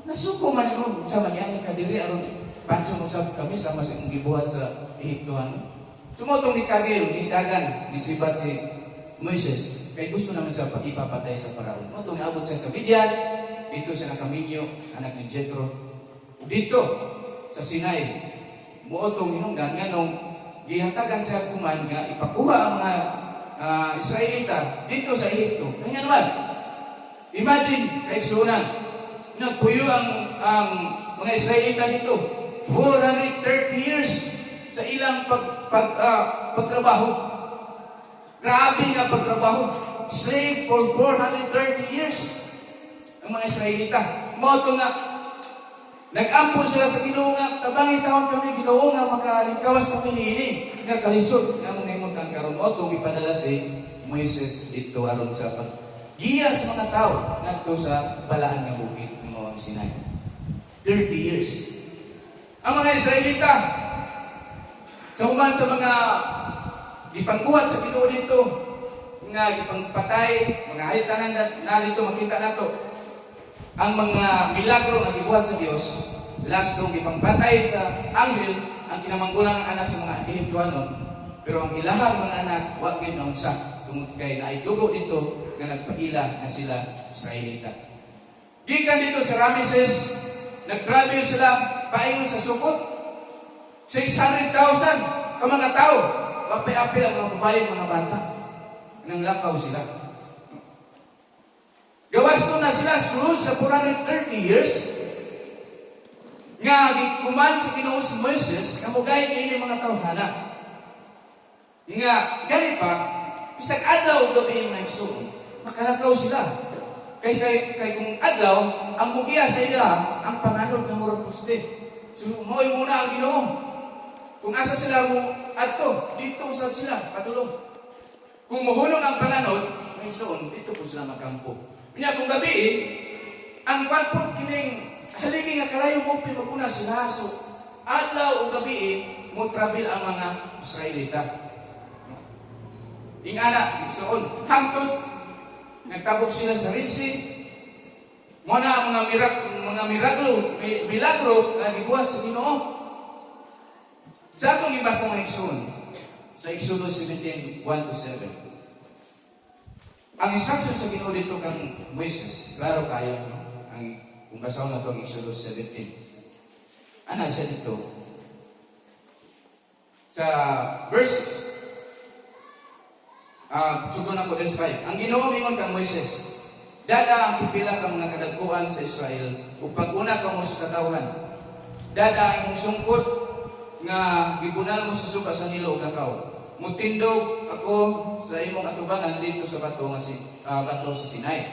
Nasuko man yun sa manyan kadiri aron pansyon usab kami sama sa gibuhat sa Ehiptoan. Sumotong ni Kagil, ni Dagan, ni Sibat si Moises. kay gusto naman sa ipapatay sa paraon. Mo itong naabot siya sa Midian, dito siya nakaminyo, anak ni Jethro. Dito, sa Sinai, mo itong hinungdan nga nung gihatagan siya kuman nga ipakuha ang mga Israelita dito sa Egypto. Kaya naman, imagine, kaigsunan, nagpuyo ang mga Israelita dito 430 years sa ilang pagtrabaho. Grabe nga pagtrabaho. Slave for 430 years ang mga Israelita. Moto nga, nag-ampun sila sa Ginoo nga, tabangin taon kami, Ginoo nga makalikawas kami niini. Nga kalisod, nga mong naimuntan karon mo, itong ipadala si Moises dito aron sa pag-giya sa mga tao nagto sa balaan nga bukid ng mga Sinai. 30 years. Ang mga Israelita, sa uman sa mga ipangbuhat sa Ginoo dito, nga ipangpatay, mga haytanan na dito makita nato ang mga milagro nga gibuhat sa Dios. Last nung ipangpatay sa anghel ang kinamanggulang ang anak sa mga Ehiptoano, pero ang ilahang mga anak wa gid naunsa tungod kay naay dugo dito nga nagpaila na sila Israelita. Gikan dito sa Ramesses, nag-travel sila paingon sa Sukot. 600,000 ka mga tao. Apil ang mga babae, mga bata. Nang lakaw sila. Gawas ko na sila sunod sa 430 years nga gikuman sa Ginoo si Moises kamugay kay mga tawhana. Nga gani pa bisag adlaw gabi yung naigsuon, makalakaw sila. Kay kung adlaw ang mugiya sa ila ang panganod ng murag poste. So mo'y muna ang Ginoo. Kung asa sila mo adto, dito usab sila patulong. Kung mohulong ang panganod, may soon dito po sila magkampo. Kanya kung gabi, ang palpot kining haligi nga kalayo mo pinaguna sila. So adlaw o gabi mo travel ang mga Israelita. Ingana, soon hangtod nagtabog sila sa Red Sea. Muna ang mga milagro na gibuhat sa Ginoo. Sa atong ibasa mga Iksun, sa Exodus 17:1-7. Ang instruction sa Ginoo dito kang Moises, klaro kayo, no? Kung basaw na ito ang Exodus 17. Ano siya dito? Sa verses, sugo na ko, verse 5. Ang Ginoo mingon kang Moises, dada ang pipila ka mga kadagkuan sa Israel, upag una ka mo sa katawhan. Dada ang imong sungkot, nga gibunal mo sa suka sa Nilo ug lakaw. Mutindog ako sa imong atubangan dito sa bato nga bato sa Sinai.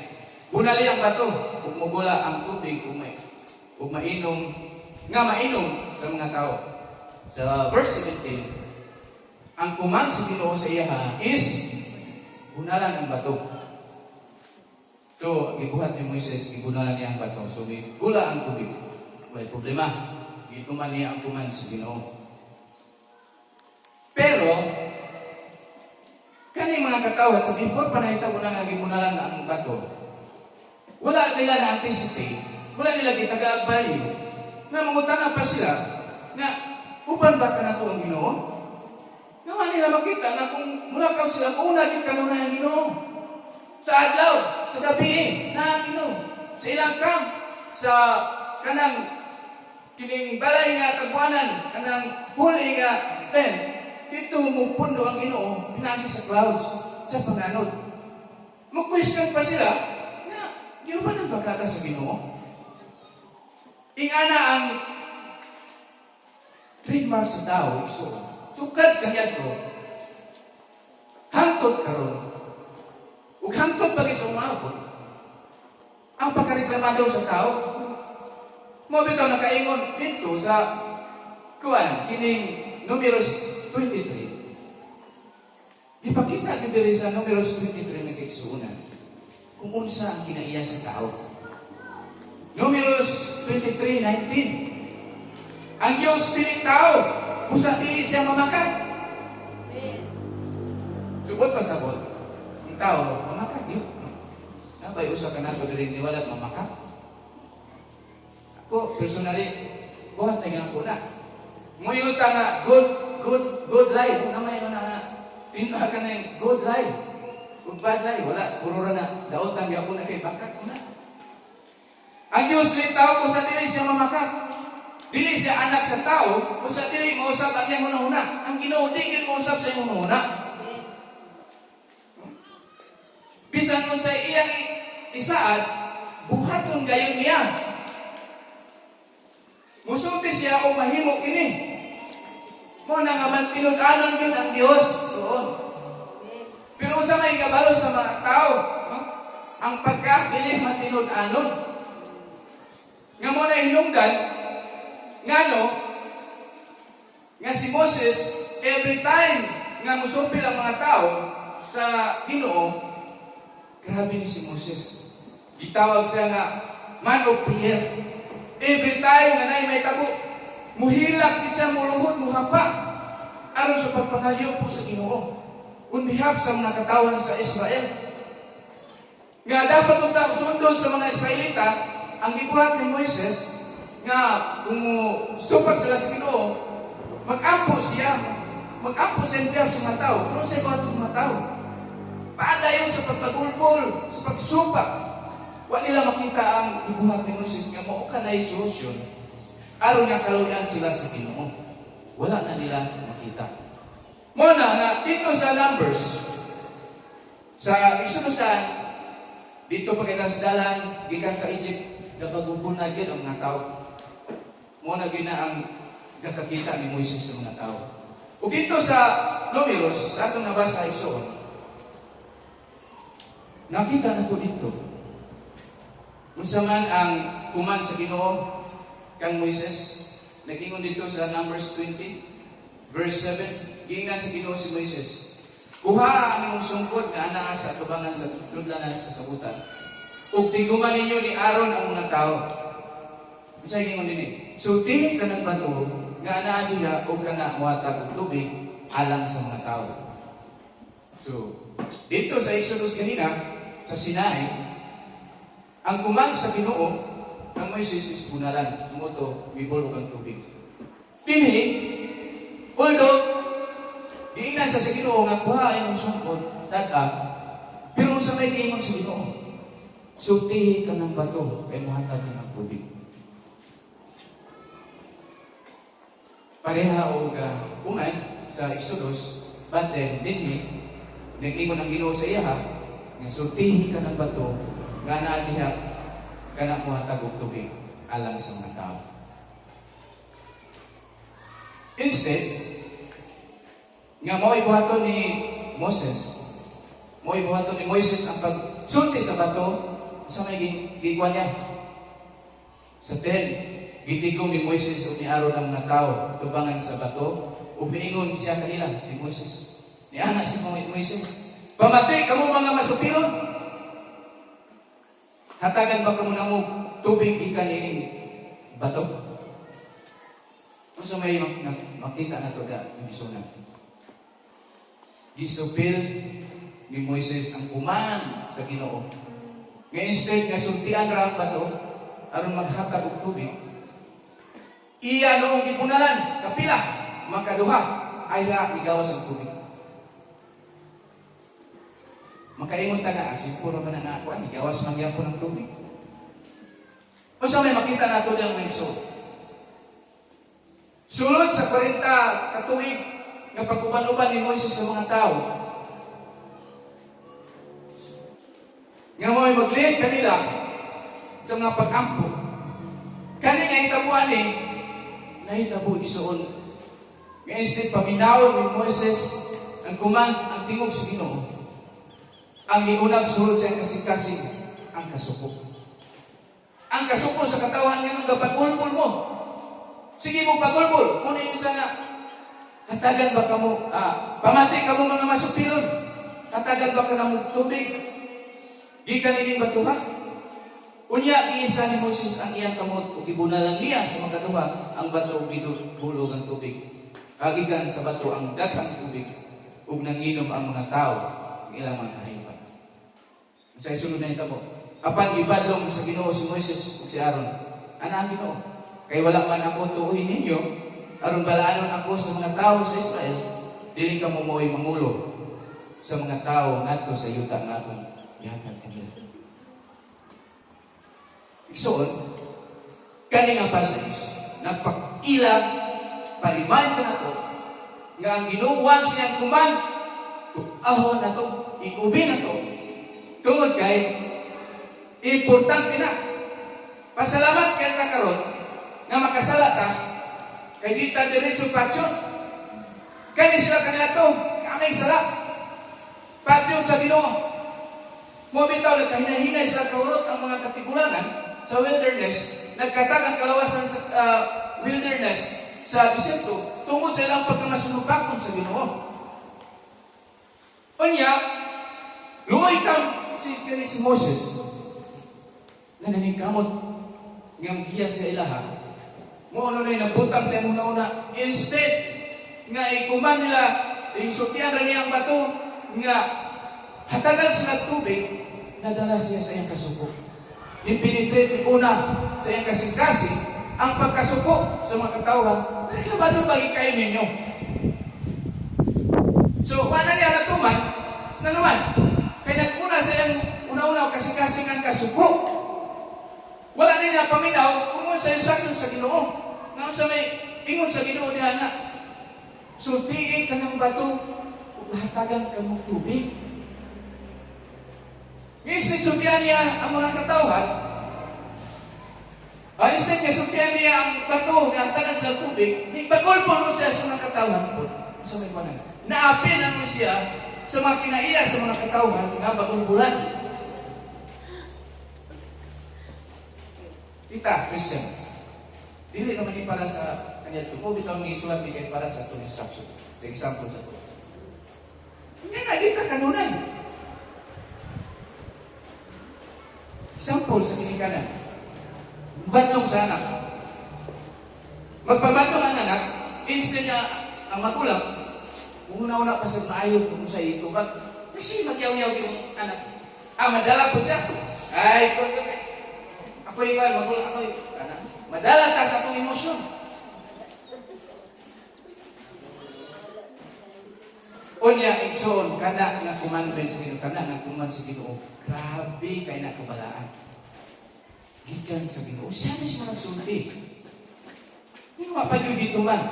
Bunali ang bato ug mugula ang tubig ug mainom sa mga tao. Sa verse 17, ang command sa Ginoo sa iya is bunalan ang bato. So, gibuhat ni Moises, gibunalan niya ang bato. So, gula ang tubig. May problema. Gituman niya ang command sa Ginoo. Pero, kani mga katawat, sa before pa na ito na gimunalan ang bato, wala nila na-anticipate, wala nila gitagaag-value, na mangutana pa sila, na uban ba ka na ito ang Ginoo? Naman nila makita na kung mulakaw sila, una din kanuna ang Ginoo. Sa adlaw, sa gabi, na ang Ginoo. Sa ilang camp, sa kanang kining balay nga tagwanan, kanang huli nga tent, dito mupundo ang Ginoo, pinagi sa clouds, sa panganod. Mag-question pa sila, na, di ba nang bagata sa Ginoo? Ingana ang trademark sa tao, iso, sukad kanyad ko, hangtod karon, ug hangtod pag isang maabot, ang pagkareklamado sa tao, mo bitaw nakaingon dito sa kuan kining Numeros 23. Ipakita ko diri sa Numeros 23 nga kaigsuonan kung unsa ang kinaiya sa tao. Numeros 23:19. Ang Diyos piling tao, usa dili siya mamakat. Subot pa sabot. Ang tao mamakat di. Nabay usa ka nato diri niwala mamakat. Ako personally, buhat na ganang kuna. Muyuta nga good life. Kung namay mo na pinaka ka na good life. Ug badlay wala puro ra na daotan gyapon na kay bakat una. Ang Dios litaw kung sa dili siya mamakat. Dili siya anak sa tao kung sa dili mausab ang iyang una. Ang Ginoo di gyud mausab sa imong una. Bisan kung sa iyang isaad, buhaton gayon niya. Musulti siya o mahimo kini. Mo na nga man pinod-anon yun ang Dios. Soon. Pero sa may kabalo sa mga tao, no? Ang pagkabili matinod-anon. Nga mo na hinungdan, nga no, nga si Moses, every time nga musupil ang mga tao sa Ginoo, grabe ni si Moses. Gitawag siya nga man of prayer. Every time nga na may tabo, muhilak din siya muluhod, muhapa. Aron sa pagpangaliw po sa Ginoo. On behalf sa mga katawan sa Israel. Nga dapat utang sundon sa mga Israelita, ang gibuhat ni Moises, nga kung supat sila sa Ginoo, mag-ampo siya. Mag-ampo siya sa mga tao. Pero sa iba sa mga tao. Paadayon sa pagpagulpol, sa pagsupak. Wa nila makita ang ibuhat ni Moses nga mao kanay solusyon. Aron nga kaluyan sila sa Ginoo. Wala na nila makita. Mo na dito sa Numbers, sa Exodus dito pagkakasdalan gikan sa Egypt, nagpagulpol na dyan ang mga tao. Mo na gina ang kakakita ni Moses sa mga tao. O dito sa Numeros, sa atong nabasa Exodus, nakita na to dito. Unsa man ang kuman sa Ginoo kang Moises, nag-ingon dito sa Numbers 20, verse 7, giingnan sa Ginoo si Moises. Kuha ang imong sungkod nga anaa sa tubangan sa tudlanan sa kasabutan. Ug tiguman ninyo ni Aaron ang mga tao. Unsa giingon dinhi? Sultihi kanang bato nga anaa diha ug kana muhatag og tubig alang sa mga tao. So, dito sa Exodus kanina, sa Sinai, ang kumang sa Ginoo, ang Moises is punalan, tumuto, bibol ang tubig. Pinhi, although, diingnan sa Ginoo nga kuha ay mong sungkod, pero sa may giingon sa Ginoo, sultihi ka ng bato, ay muhatag ka ng tubig. Pareha o kuman sa Exodus, but then, dinhi, nag-ingon ang Ginoo sa iya, nga sultihi ka ng bato, nga naa diha kana muhatag og tubig alang sa mga tao. Instead, nga mao ibuhaton ni Moses, mao ibuhaton ni Moises ang pagsulti sa bato sa may gikuan niya. Sa 10, gitigom ni Moises ug ni Aaron ang mga tao tubangan sa bato ug niingon siya kanila si Moses. Niana si Moises, "Pamatay kamo mga masupilon. Hatagan ba kamo namo tubig gikan ining bato?" Unsa may makita na to da ibisona. Gisupil ni Moises ang kuman sa Ginoo. Nga instead nga sultian ra ang bato aron maghatag og tubig, iya noong gipunalan kapila makaduha ay ra igawas ang tubig. Makaingon ta nga, siguro ka na nakuha, igawas man yan po ng tubig. O sa may makita nato ng mga iso. Sulod sa 40 katuig na pagkuban-uban ni Moises sa mga tao, nga mo'y mag-lead kanila sa mga pag-ampo. Kani nga hitabuan ni, nahitabo isuon. Nga instead, paminawon ni Moises ang kuman, ang tingog sa Ginoo. Ang iunang sulod sa kasing-kasing, ang kasuko. Ang kasuko sa katawan nga nung pagulpol mo. Sige mo pagulpol. Muna yung isa nga, hatagan ba ka mo, pamatay ka mo mga masupilon. Hatagan ba ka na mo tubig? Gikan ining batuha. Unya, iisa ni Moses ang iyang kamot, ug ibunalan niya sa mga katuha, ang bato bidulog ang tubig. Kagikan sa bato ang daghang tubig, ug nanginom ang mga tao, ng ilang mga kahipan. Sa isunod na ito po, apan ibadlong sa Ginoo si Moises ug si Aaron, ana ang Ginoo, kay wala man ako tuuhin ninyo, aron balaanon ako sa mga tao sa Israel, dili ka mo mo'y mangulo. sa mga tao ngadto sa yuta nga akong gihatag kanila. Igsoon, kani nga passage nagpakila pa-remind ka na to nga ang ginuwan siyang kuman ahon na to, iubi na to tungod kay importante na. Pasalamat kay ta karon nga makasala ta kay di ta diretso patsyon. Kani sila kanila to, kamay sala. Patsyon sa Ginoo. Mo bitaw nagkahinay-hinay sa kaurot ang mga katigulangan sa wilderness, nagkatagang kalawasan sa wilderness sa desierto tungod sa ilang pagkamasunupakon sa Ginoo. Unya, luoy kam si Moses na naningkamot ngam giya sa ilaha. Mo ano na nabutang sa una-una, instead nga ikuman nila isukyan ra niya ang bato nga hatagan sila tubig, nadala siya sa iyang kasuko. Ipinitrate ni una sa iyang kasing-kasing ang pagkasuko sa mga katawhan. Nagkabado bagi kayo ninyo. So, paano niya natuman? Na naman, kaya nag-una sa iyang una-una kasing-kasing ang kasuko. Wala nila paminaw kung sa instruction sa Ginoo. Ngayon sa may ingon sa Ginoo diha na, sultiin ka ng bato, hatagan ka ng tubig. Instead, sultihan niya ang mga katawhan. Instead niya, sultihan niya ang bato, hatagan sa tubig. Nagpagol po nun siya sa mga katawhan po. Sa may panan. Naapin naman siya sa mga kinaiya sa mga katawhan nga bagong bulan. Kita, Christians. Dili naman para sa kanya ito. Kung bitaw may isulat di kayo para sa itong instruction. Sa example sa ito. Hindi na, kita kanunay. Example sa kinikanan. Batlong sa anak. Magpabatlong ang anak, instead niya ang magulang, una-una pa sa maayon kung sa ito, kasi magyaw-yaw yung anak. Madala po siya. Ay, ako iba, magulang ako iba. Madala ta sa itong emosyon. Unya, ikson, kana nga commandment sa Ginoo, kana nga command sa Ginoo. Grabe kay nakabalaan. Gikan sa Ginoo. Siya mismo nagsulti. Hindi mapagyo dito man.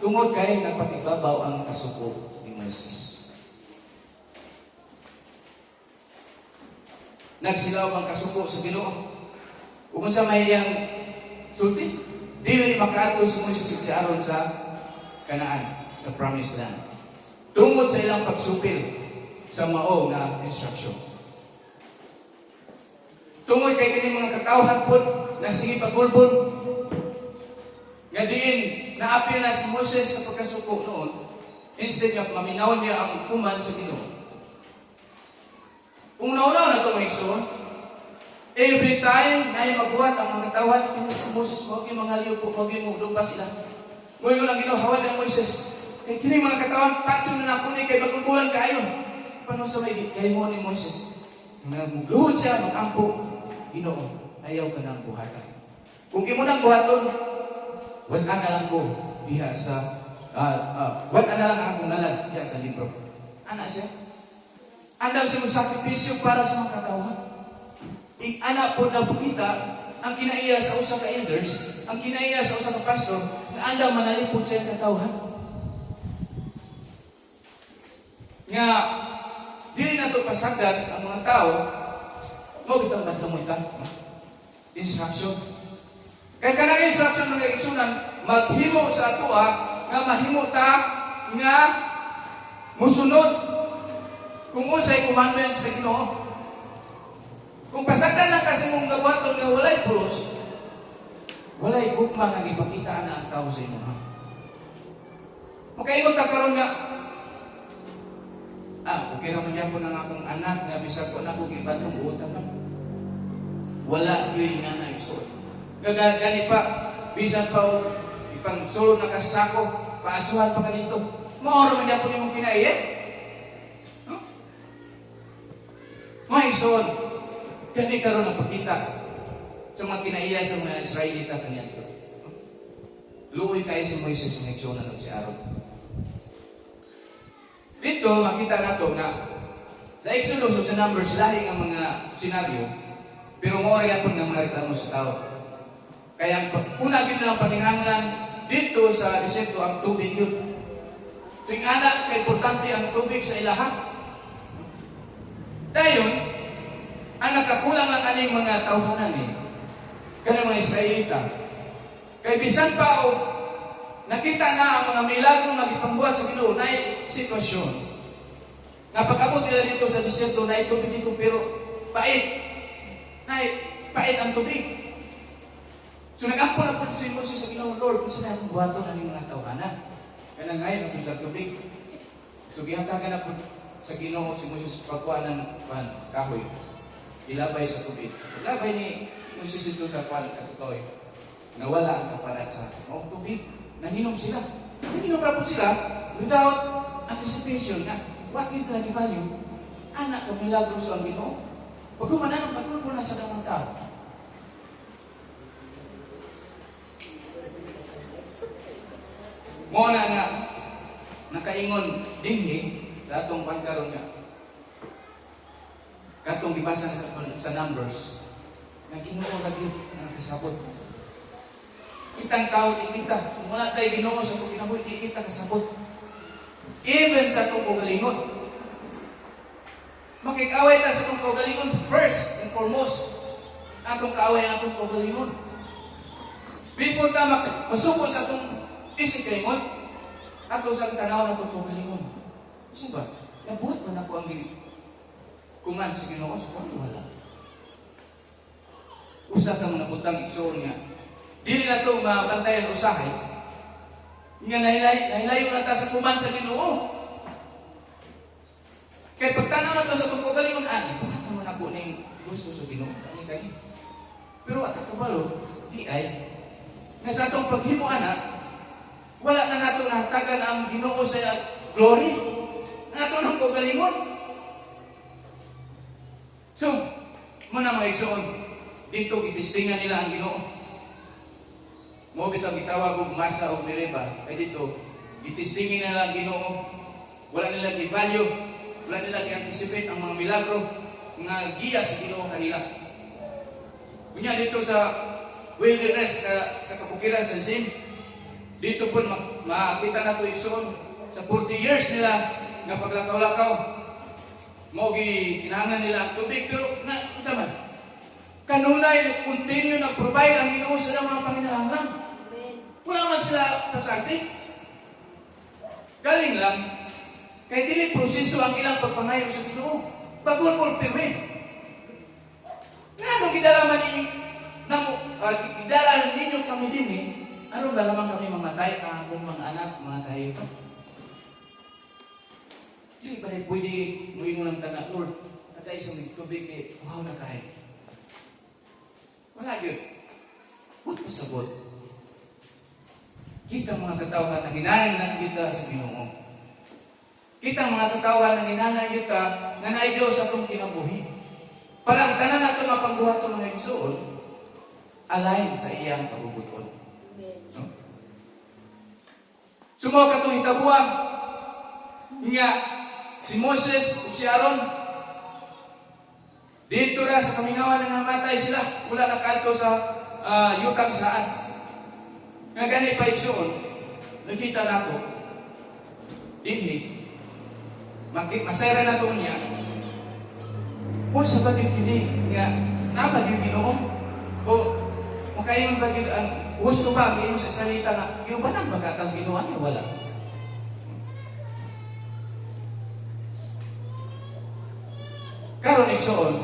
Tungod kay nagpatibabaw ang kasuko ni Moses. Nagsilaw ang kasuko sa Ginoo. Kung sa may iyang sulti, dili makaato si Moses si Aaron sa Kanaan, sa Promised Land. Tungod sa ilang pagsupil sa mao na instruction. Tungod kay kini mga katawhan po na sige pagulbon nga diin naapil na si Moses sa pagkasuko noon, instead nga maminaw niya ang kuman sa Ginoo. Kung naunaw na ito mga igsoon, every time na yung magbuhat ang mga katawhan sa Moses, huwag yung mga liyo po, huwag yung mugdong pa sila. Huwag yung lang ginawahan ng Moses. Kaya kini mga katawan, patso na ako ni kay bagulbulan kayo. Paano sa may kay mo ni Moses? Nagluhod siya, mag-ampo. Ginoo, ayaw ka ng buhatan. Kung imo nang buhaton, wala na lang ko diha sa, wala na lang akong nalan diha sa libro. Ana siya? Andam siya sakripisyo para sa mga katawan. Anak po na kita, ang kinaiya sa usa ka elders, ang kinaiya sa usa ka pastor, na andam manalipod sa iyang katawan. Nga, dili na ito pasagdan ang mga tao, mo bitang badlong ita. Instruction. Kaya kanang instruction ng kaigsunan, maghimo sa atua, nga mahimo ta, nga musunod kung unsay commandment sa Ginoo. Kung pasagdan lang kasi mong gabuhaton nga walay pulos, walay gugma nga ipakita na ang tao sa imo. Makaingon ka karon nga, okay naman niya po ng akong anak nga bisag ko na ko gibatong utang man. Wala yoy nga na igsoon. Gani pa, bisan pa o ipang sulod na kasako, paasuhan pa ka dito. Maoro man niya po nimong kinaiye. Mga igsoon, gani karon ang pagkita sa mga kinaiya sa mga Israelita kanyan ko. Luoy kayo si Moises ng igsoon na si Aaron. dito makita nato na sa Exodus o sa Numbers lahi ang mga senaryo, pero mao ra gyapon nga mga reklamo sa tao. Kaya una gid lang panginahanglan dito sa desierto ang tubig yun. So yung anak, kay importante ang tubig sa ilaha. Dayon, ang nakakulang lang aning mga tawhanan kanang mga Israelita. Kay bisan pa o nakita na ang mga milagro nga gipangbuhat sa Ginoo na sitwasyon. Nga pag-abot nila dito sa desierto na tubig dito pero pait. Pait ang tubig. So nag-ampo na po si Moses sa Ginoo, Lord, kung saan akong buhaton ang mga tawhanan. Kaya ngayon, ang sa tubig. So gihatagan na po sa Ginoo si Moses pagkuha ng kahoy. Ilabay sa tubig. Ilabay ni Moses ito sa katutoy. Nawala ang kaparat sa tubig. Nanginom sila. Nanginom pa po sila without anticipation na what did lagi value? Anak ka milagro sa Ginoo. Pag kumananong pagkulpo na sa damang tao. Mo na nga nakaingon dinhi sa atong pagkaroon nga. Katong gibasa sa Numbers. Nag-Ginoo lagi ang kasabot. Kitang tao kita, kung wala tayo Ginoo sa itong kinabuhi, di kita kasabot. Even sa itong kaugalingon. Makikaway ta sa itong kaugalingon first and foremost. Atong kaaway ang itong kaugalingon. Before ta masuko sa itong isip kaingon, ato sa tanaw ng itong kaugalingon. Kasi ba, nabuhat man ako ang kuman sa Ginoo, so wala. Usa ka mga butang igsoon nga. Dili na ito mabantayan usahay. Nga nahilayo na ta sa kuman sa Ginoo. Kaya pagtanaw na ito sa pagkagalingon, buhat naman ako na yung gusto sa Ginoo. Pero at kabalo, di ay, nga sa itong paghimo anak, wala na nato nahatagan ang Ginoo sa glory. Nato ng paggalingon. So, muna mga igsoon, dito itistingan nila ang Ginoo. Mo bitaw gitawag og masa og Mereba, ay dito itistingin nila ang Ginoo. Wala nila gi-value, wala nila gi-anticipate ang mga milagro nga giya sa Ginoo kanila. Kunya dito sa wilderness sa kabukiran sa Zin, dito po makita na ito igsoon sa 40 years nila nga paglakaw-lakaw. Mo kinahanglan nila ang tubig, pero unsa man? Kanunay, continue na provide ang Ginoo sa mga panginahanglan. Wala man sila pasagdi. Galing lang. Kaya dili proseso ang ilang pagpangayo sa Ginoo. Bagon mo pirme. Nga nung gidalaman ninyo, gidalaman ninyo kami din aron dalaman kami mamatay kung mga anak, mga tayo ito. Hindi pa rin pwede muingon ng tanak, Lord, natay isang tubig wow na kahit. Wala yun. Huwag pasabot. Kita mga katawhan na hinahanan kita sa Ginoo. Kita mga katawhan na hinahanan kita na na-Diyos sa itong kinabuhi. Parang tanan na ito mapangbuhat ito mga igsoon, align sa iyang pagbubuton. No? Sumaw ka itong itabuang nga si Moses o si Aaron, dito na sa kamingawan na namatay sila, wala na kanto sa yutang saan. Nga gani pa igsoon, nakita na ito, dinhi, masayra na ito niya, kung sa bagay kini, nga, nabagay Ginoo, o makayon bagay, ang gusto ba, ang sa salita nga, yung ba nang magatas Ginoo, ano wala? Karon igsoon,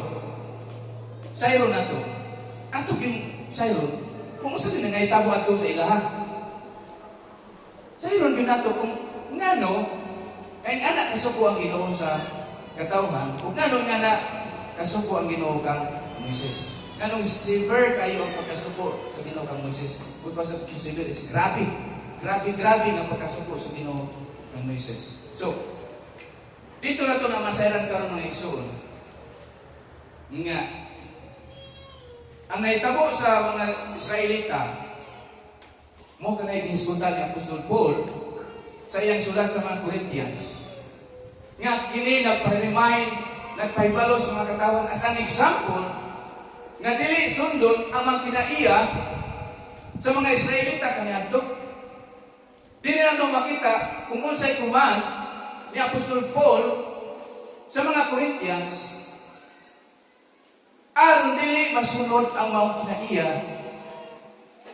sayro na ito. Ato yung sayro, kung saan na nga itabo ato sa ilaha. Sayro yun na ito, kung nga no, ay anak kasuko ang Ginoo sa katawhan, kung nga no nga na kasuko ang Ginoo kang Moises. Nga nung silver kayo ang pagkasuko sa Ginoo kang Moises. Because of silver is grabe. Grabe nga pagkasuko sa Ginoo kang Moises. So, dito na ito na masayran karon ng igsoon. Nga, ang naitabo sa mga Israelita, mo ka na inisguntan ni Apostol Paul sa iyang sulat sa mga Corinthians. nga kini nagpa-remind, nagpahibalo sa mga katawan as an example nga dili sundon ang mga kinaiya sa mga Israelita kaniadto. Dili na ito makita kung unsay command ni Apostol Paul sa mga Corinthians aron dili masunod ang mga kinaiya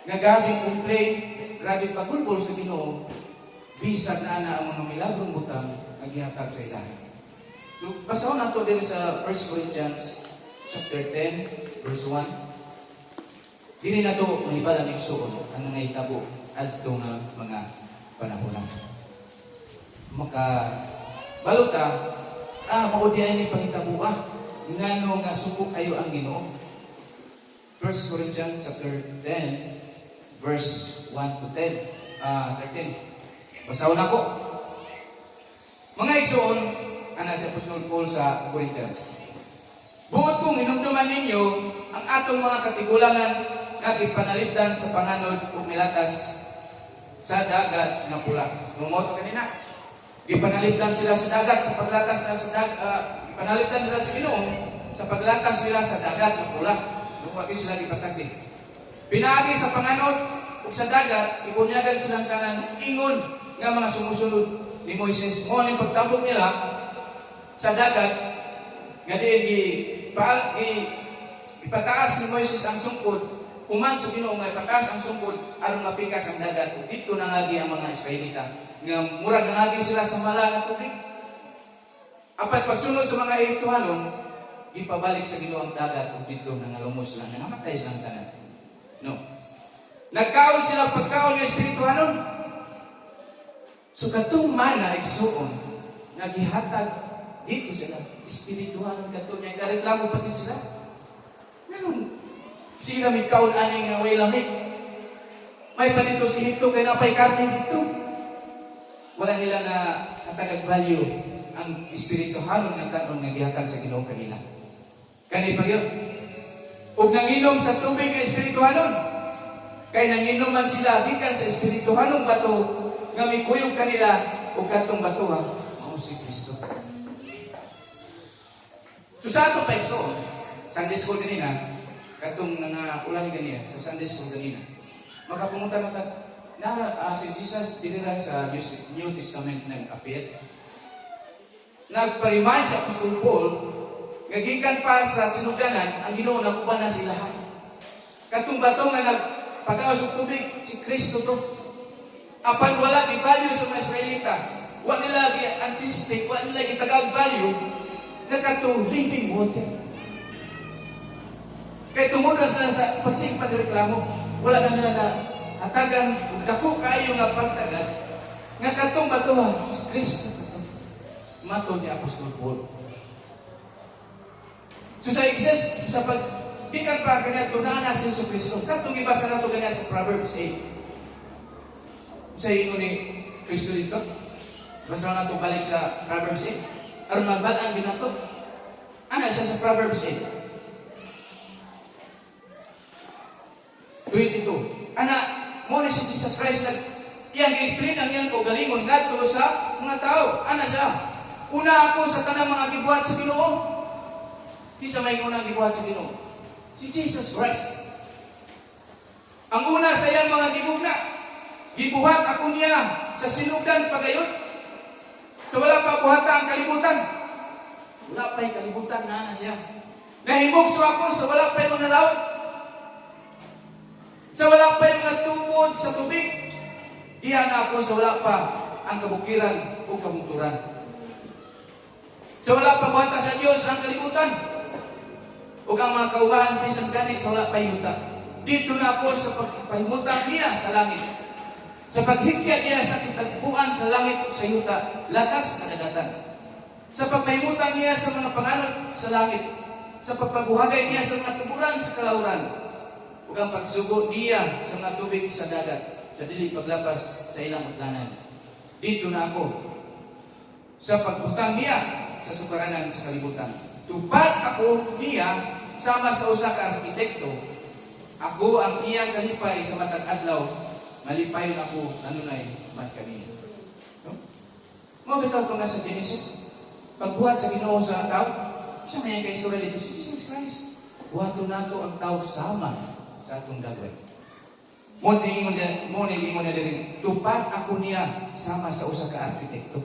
nga gabing complain, grabe pagulbol sa Ginoo, bisag na ang mga milagrong butang nga gihatag sa ilaha. So, basahon nato din sa 1 Corinthians chapter 10, verse 1. Dili na ito mahibalang igsuon ang nangahitabo adto nga mga panahon. Maka, balota, maudiay ni pangitabo ngano nga suko kayo ang Ginoo. 1 Corinthians chapter 10, verse 1 to 13. Basahon ako. Mga igsuon, ana si Apostol Paul sa Corinthians. Bukod kung hinumduman ninyo ang atong mga katigulangan nga gipanalipdan sa panganod ug milatas sa dagat nga pula. Lumoto kanina. Gipanalipdan sila sa dagat sa paglatas na sa gipanalipdan sila sa Ginoo sa paglatas nila sa dagat nga pula. Lumoto sila gipasagdi. Pinaagi sa panganod ug sa dagat, ibunyagan silang tanan ingon nga mga sumusunod ni Moises. Mo ning pagtabog nila sa dagat nga ipataas ni Moises ang sungkod, kuman sa Ginoo nga ipataas ang sungkod aron mapikas ang dagat. Dito nangagi ang mga Israelita nga murag nangagi sila sa mala nga tubig. Apat pagsunod sa mga Ehiptohanon, ipabalik sa Ginoo ang dagat ug dito nangalumos sila, namatay silang tanan. No. Nagkaon sila pagkaon ng Espirituhanon. So katong mana igsuon nagihatag dito sila espirituhanon kadto niya gareklamo pati sila. Ngayon sila mitkaon ani nga way lamig. May panito si Hito kay napay karne dito. Wala nila na natagag value ang espirituhanon nga kanon nga gihatag sa Ginoo kanila. Kani pa yun. Ug nanginom sa tubig nga espirituhanon. Kay nanginom man sila gikan sa espirituhanong bato nga mikuyog kanila ug katong bato mao si Kristo. So sa ato pa Sunday school kanina, katong ulahi ganiya sa Sunday school kanina. Makapumunta na si Jesus dinilang sa New Testament nag-appear. Nagpa-remind sa Apostol Paul nga gikan pa sa sinugdanan ang Ginoo nakuban na sila. Katong bato nga nagpagawas og tubig si Kristo to. Apan wala di value sa mga Israelita. Wa nila gi-anticipate, wa nila gitagag value na katong living water. Kaya tungod na sila sa pagsigpag reklamo, wala na nila na hatagan, dako kayo nga pagtagad, nga katong batuhan, si Kristo. Matod ni Apostol Paul. So sa exist, sa pagbikan pa kanya, tunaan na si Kristo. Katong ibasa na ito kanya sa Proverbs 8. Sa ingon ni Kristo dito, basta na ito balik sa Proverbs 8. Aron magbalaan binato. Ano siya sa Proverbs 8? 22. Ana, mo ni si Jesus Christ iyang i-explain ang iyang kaugalingon ngadto sa mga tao. Ana siya. Una ako sa tanang mga gibuhat sa Ginoo. Di sa may unang gibuhat sa Ginoo. Si Jesus Christ. Ang una sa iyang mga gibugna, gibuhat ako niya sa sinugdan pagayon. So wala pa buhata ang kalibutan. Wala pa'y kalibutan na siya. Nahimog so ako sa wala pa'y mga laot. Sa wala pa'y mga tungkod sa tubig. Iyan ako sa wala pa ang kabukiran o kabungturan. Sa wala pa buhata sa Diyos ang kalibutan. O ang mga kaubahan bisang ganit sa wala pa'y yuta. Dito na ako sa pagpahimutan niya sa langit. Sa paghigya niya sa kitagpuan sa langit sa yuta, lakas kadagatan. Sa pagpahimutan niya sa mga panganod sa langit, sa pagpabuhagay niya sa mga tuburan sa kalauran, ug ang pagsugo niya sa mga tubig sa dagat, sa dili paglapas sa ilang utlanan. Dito na ako. Sa pagbutang niya sa sukaranan sa kalibutan. Tupad ako niya sama sa usa ka arkitekto. Ako ang iyang kalipay sa matag adlaw. Malipayon ako, nanunay, mat kanina. No? Mabitaw ko nga sa Genesis. pagbuhat sa Ginoo sa tao, isa man yung kaistorya dito, si Jesus Christ. Buhato nato ang tao sama sa atong dagway. Mo ni na diri, tupad ako niya sama sa usa ka arkitekto.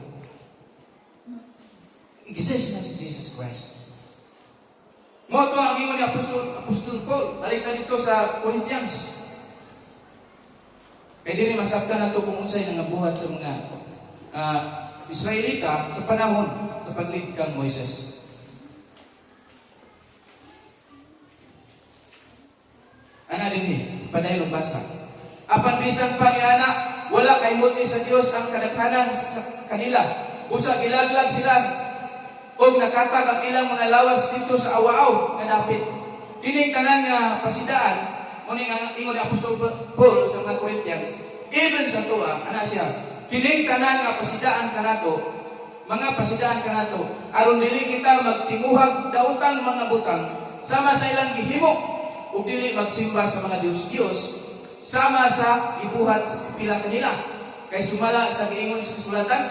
Exist na si Jesus Christ. Mo to ang ingon ni Apostol Paul, balik na dito sa Corinthians. Kaya diri masabtan nato kung unsay nangabuhat sa mga Israelita sa panahon sa paglid kang Moises. Ana dinhi, padayong basa. Apan bisan pa niana, wala kay multi sa Dios ang kadaghanan sa kanila. Usa gilaglag sila og nakatag ang ilang mga lawas dito sa awaaw nga dapit. Dining tanan nga pasidaan, muni nga ingon ni Apostol Paul sa mga Corinthians, even sa tuwa, ana siya, dining tanan nga pasidaan kanato, mga pasidaan kanato, aron dili kita magtinguhag daotang mga butang sama sa ilang gihimo ug dili magsimba sa mga Dios sama sa ibuhat sa pipila kanila. Kay sumala sa giingon sa kasulatan,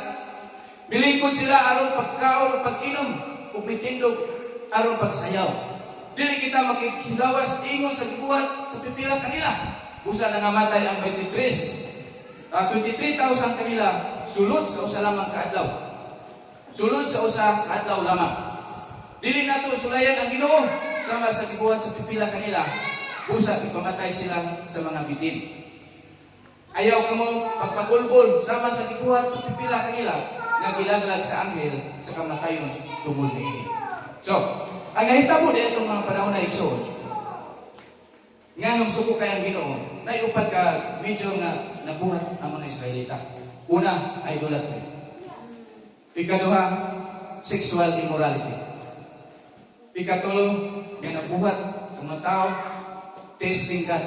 bilingkod sila aron pagkaon, pag-inom, ug bitindog aron pagsayaw. Dili kita makikilawas ingon sa gibuhat sa pipila kanila. Busa na namatay ang 23,000 kanila sulod sa usa lamang kaadlaw. Sulod sa usa kaadlaw lamang. Dili nato sulayan ang Ginoo sama sa gibuhat sa pipila kanila. Busa ipamatay sila sa mga bitin. Ayaw kamo pagpagulbol sama sa gibuhat sa pipila kanila nga gilaglag sa anghel sa kamatayon tungod niini. So, ang nahitabo di itong mga panahon na igsoon, nga nung suko kayang Ginoo, naiupat ka medyo nga nabuhat ang mga Israelita. Una, idolatry. Ikaduha, sexual immorality. Ikatulo, nga nabuhat sa mga tao, testing God.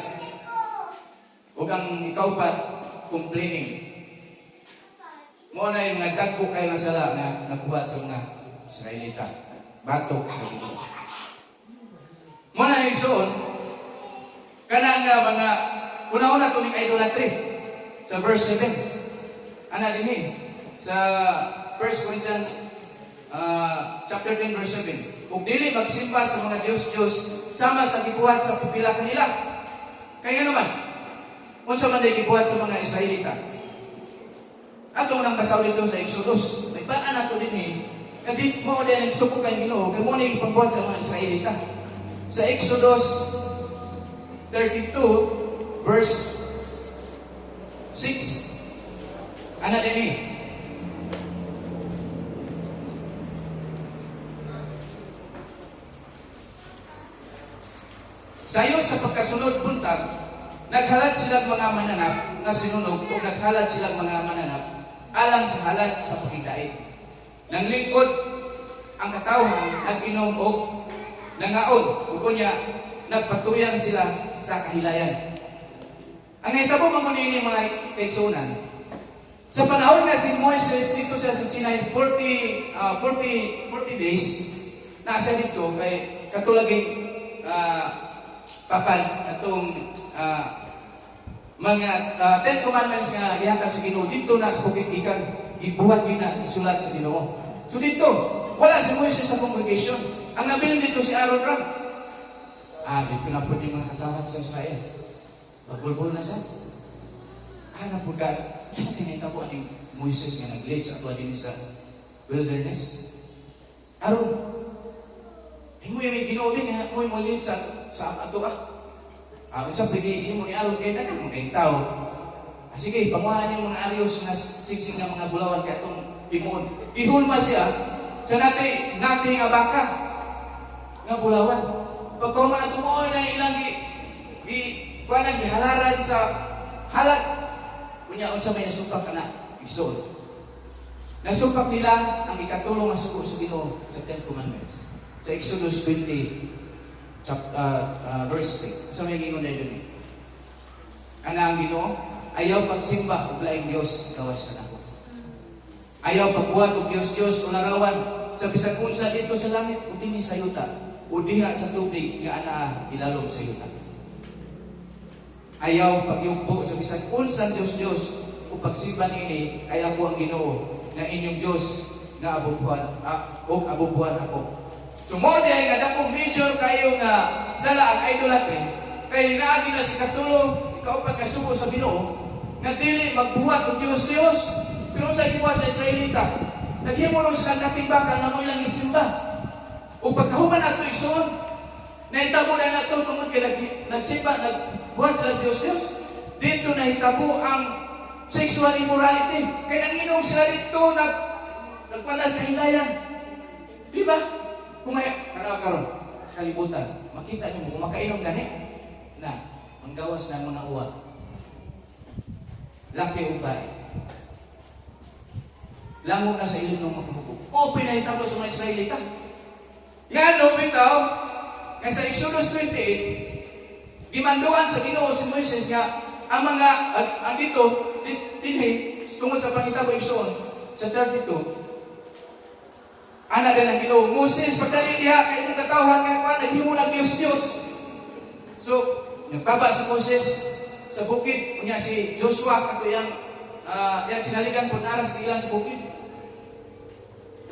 Huwag ang ikaw pa, complaining. Mo na yung nagdagko kayo ng sala na nabuhat sa mga Israelita. Batok sa Ginoo. Mo na yung soon, kanang nga mga una-una ito ng idolatry sa verse 7. Ana din sa 1 Corinthians chapter 10 verse 7. Kung dili magsimba sa mga Diyos-Diyos sama sa gibuhat sa pipila kanila. Kaya naman, unsa man day gibuhat sa mga Israelita. Atong nang basaw dito sa Exodus, may baan nato din kadi mo din nagsuko kay Ginoo, kay mo ni pagbuhat sa mga Israelita. Sa Exodus 32 verse 6. Ana din sayo sa pagkasunod buntag, naghalad silang mga mananap na sinunog o naghalad silang mga mananap alang sa halad sa pagkidait. Nang lingkod ang katawhan, nag-inom o nangaon, o kunya, nagpatuyang sila sa kahilayan. Ang naitabo mamunini mga kaigsunan, sa panahon na si Moises dito sa Sinai 40 days, nasa dito kay katulaging papal atong mga 10 commandments nga gihatag sa Ginoo dito na sa bukid gikan ibuhat gina isulat sa Ginoo. So dito wala si Moises sa congregation. Ang nabilin dito si Aaron ra. Dito na po yung mga katawhan sa Israel. Magbulbul na sa. Na po ka, siya tinitabo ang Moises nga nag-lead sa atwa din sa wilderness. Aaron, hingo yung Ginoo din nga mo lead sa ato unsa pwede mo ni Aaron kay dagan mo kay tao. Sige, panguhaan yung mga arios na siksing ng mga bulawan kay atong timon. Ihulma siya sa nati nga baka nga bulawan. Pagkaman na tumuoy na ilang gihalaran sa halat. Kunya unsa may nasumpak kana igsoon. Nasumpak nila ang ikatulong nga sugo sa Ginoo sa 10 Commandments. Sa Exodus 20 verse 3. Sa may gingon na yun. Ana ang Ginoo, ayaw pagsimba ug laing Dios gawas ka nako. Ayaw pagbuhat og Dios o larawan sa bisan unsa dito sa langit o dinhi sa yuta o diha sa tubig nga ana ilalom sa yuta. Ayaw pagyugbo sa bisan unsa Dios o pagsimba niini ay ako ang Ginoo nga inyong Dios nga abubuhan ako. Sumod nga dakong major kayo nga sala ang idolatry, kay naagi na si katulong, ikaw pa kasubo sa Ginoo, nga dili magbuhat og Dios. Pero sa gibuhat sa Israelita, naghimo ron sila katibakan na mo ilang isimba. O pagkahuman nato ison, nahitabo na nato tungod kay nagsimba, nagbuhat sila Dios. Dito nahitabo ang sexual immorality. Kaya nanginom sila dito, nagpalag kahilayan. Di ba? Kung karon sa kalibutan, makita niyo kung makainom gani na manggawas na mga uwag. Laki o bae. Lango na sa ilim ng magbubugo. O pinahitabo sa mga Israelita. Nga no, bitaw, nga sa Exodus 28, gimanduan sa Ginoo si Moises nga ang mga, ang dito, dinhi, tungod sa pangitabo igsoon, sa 32, anak din ang Ginoo, Moses, pagdali diha, kayo mong katawhan nga pa, naghimo ng Diyos. So, nagbaba si Moses sa bukid, kunya si Joshua, kato yang sinaligan po naras ilan sa bukid.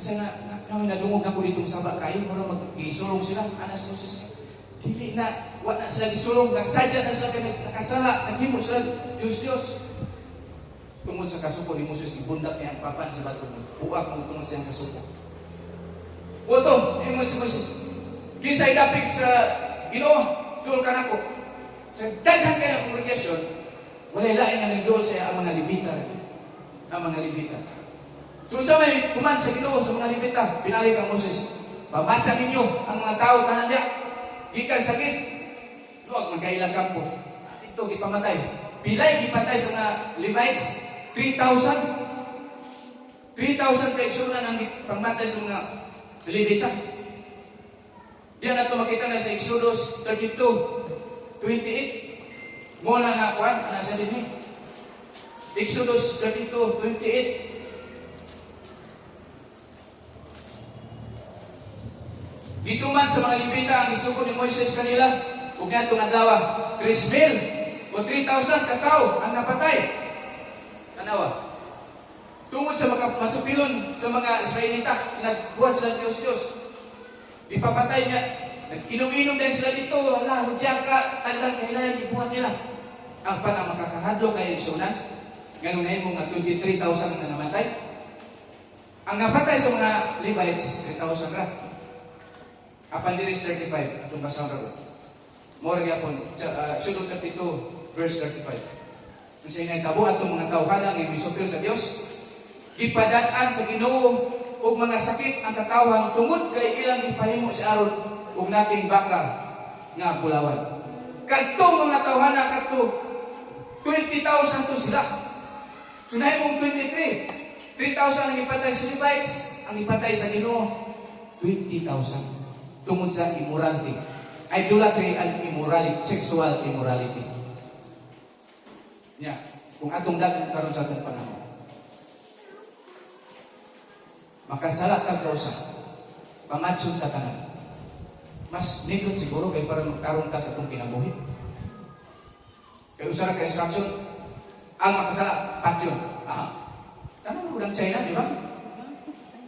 Kasi namin nadungog na ko dito sa saba kayo, para mag-isulong sila, anas Moses. Dili na, wala sila gisulong, nagsadya na sila, nakasala, naghimo sila, Diyos. Tungod sa kasuko ni Moses, ibundak niya ang papan sa bato. Uwak mo tungod sa kasuko. Oto, yung si Moses. Kinsay dapit sa Ginoo, duol ka nako. Sa daghang kaya ng congregation, wala lain nga nagduol sa ang mga Levita. Ang mga Levita. So sa may kuman sa Ginoo sa mga Levita, pinali kang Moses. Pamatsa ninyo ang mga tao tanan diya. Gikan sakit. Luwag magkailang kampo. Ito gipamatay. Pilay gipatay sa mga Levites 3,000. 3,000 kaigsunan ang pangmatay sa mga Levita. Diyan nato makita na sa Exodus 32:28. Mo na nga kuan ana sa dinhi. Exodus 32:28. Gituman sa mga Levita ang isugo ni Moises kanila ug ngadtong adlaw 3,000 o 3,000 ka tawo ang napatay. Tanawa. Tungod sa masupilon sa mga Israelita, nagbuhat sila Diyos. Ipapatay niya. Nag-inom-inom din sila dito. Wala, hudya ka, talang kailangan ibuhat nila. Ang panang makakahadlo kayo isunan. Ganun na yung mga 23,000 na namatay. Ang napatay sa mga Levites, 3,000 ra. Apan diris 35, itong basang rago. Mora gyapon, Exodus 32, verse 35. Kung sa inay tabo atong mga tawhana nga misupil sa Dios, ipadaan sa Ginoo ug mga sakit ang katawhan tungod kay ilang ipahimo si Aaron ug nating baka nga bulawan. Kadtong mga tawhana kadto 20,000 to sila. Sunay mong 23. 3,000 ang ipatay sa Levites, ang ipatay sa Ginoo 20,000. Tungod sa immorality. Idolatry and immorality, sexual immorality. Yeah. Kung atong dagan karon sa atong panahon. Makasalat kang kausa. Pamatsyon ka kanan. Mas nindot siguro kay para magkaroon ka sa itong kinabuhi. Kaya usara ka instruction, ang makasala, patsyon. Tanong mo ng China, di ba?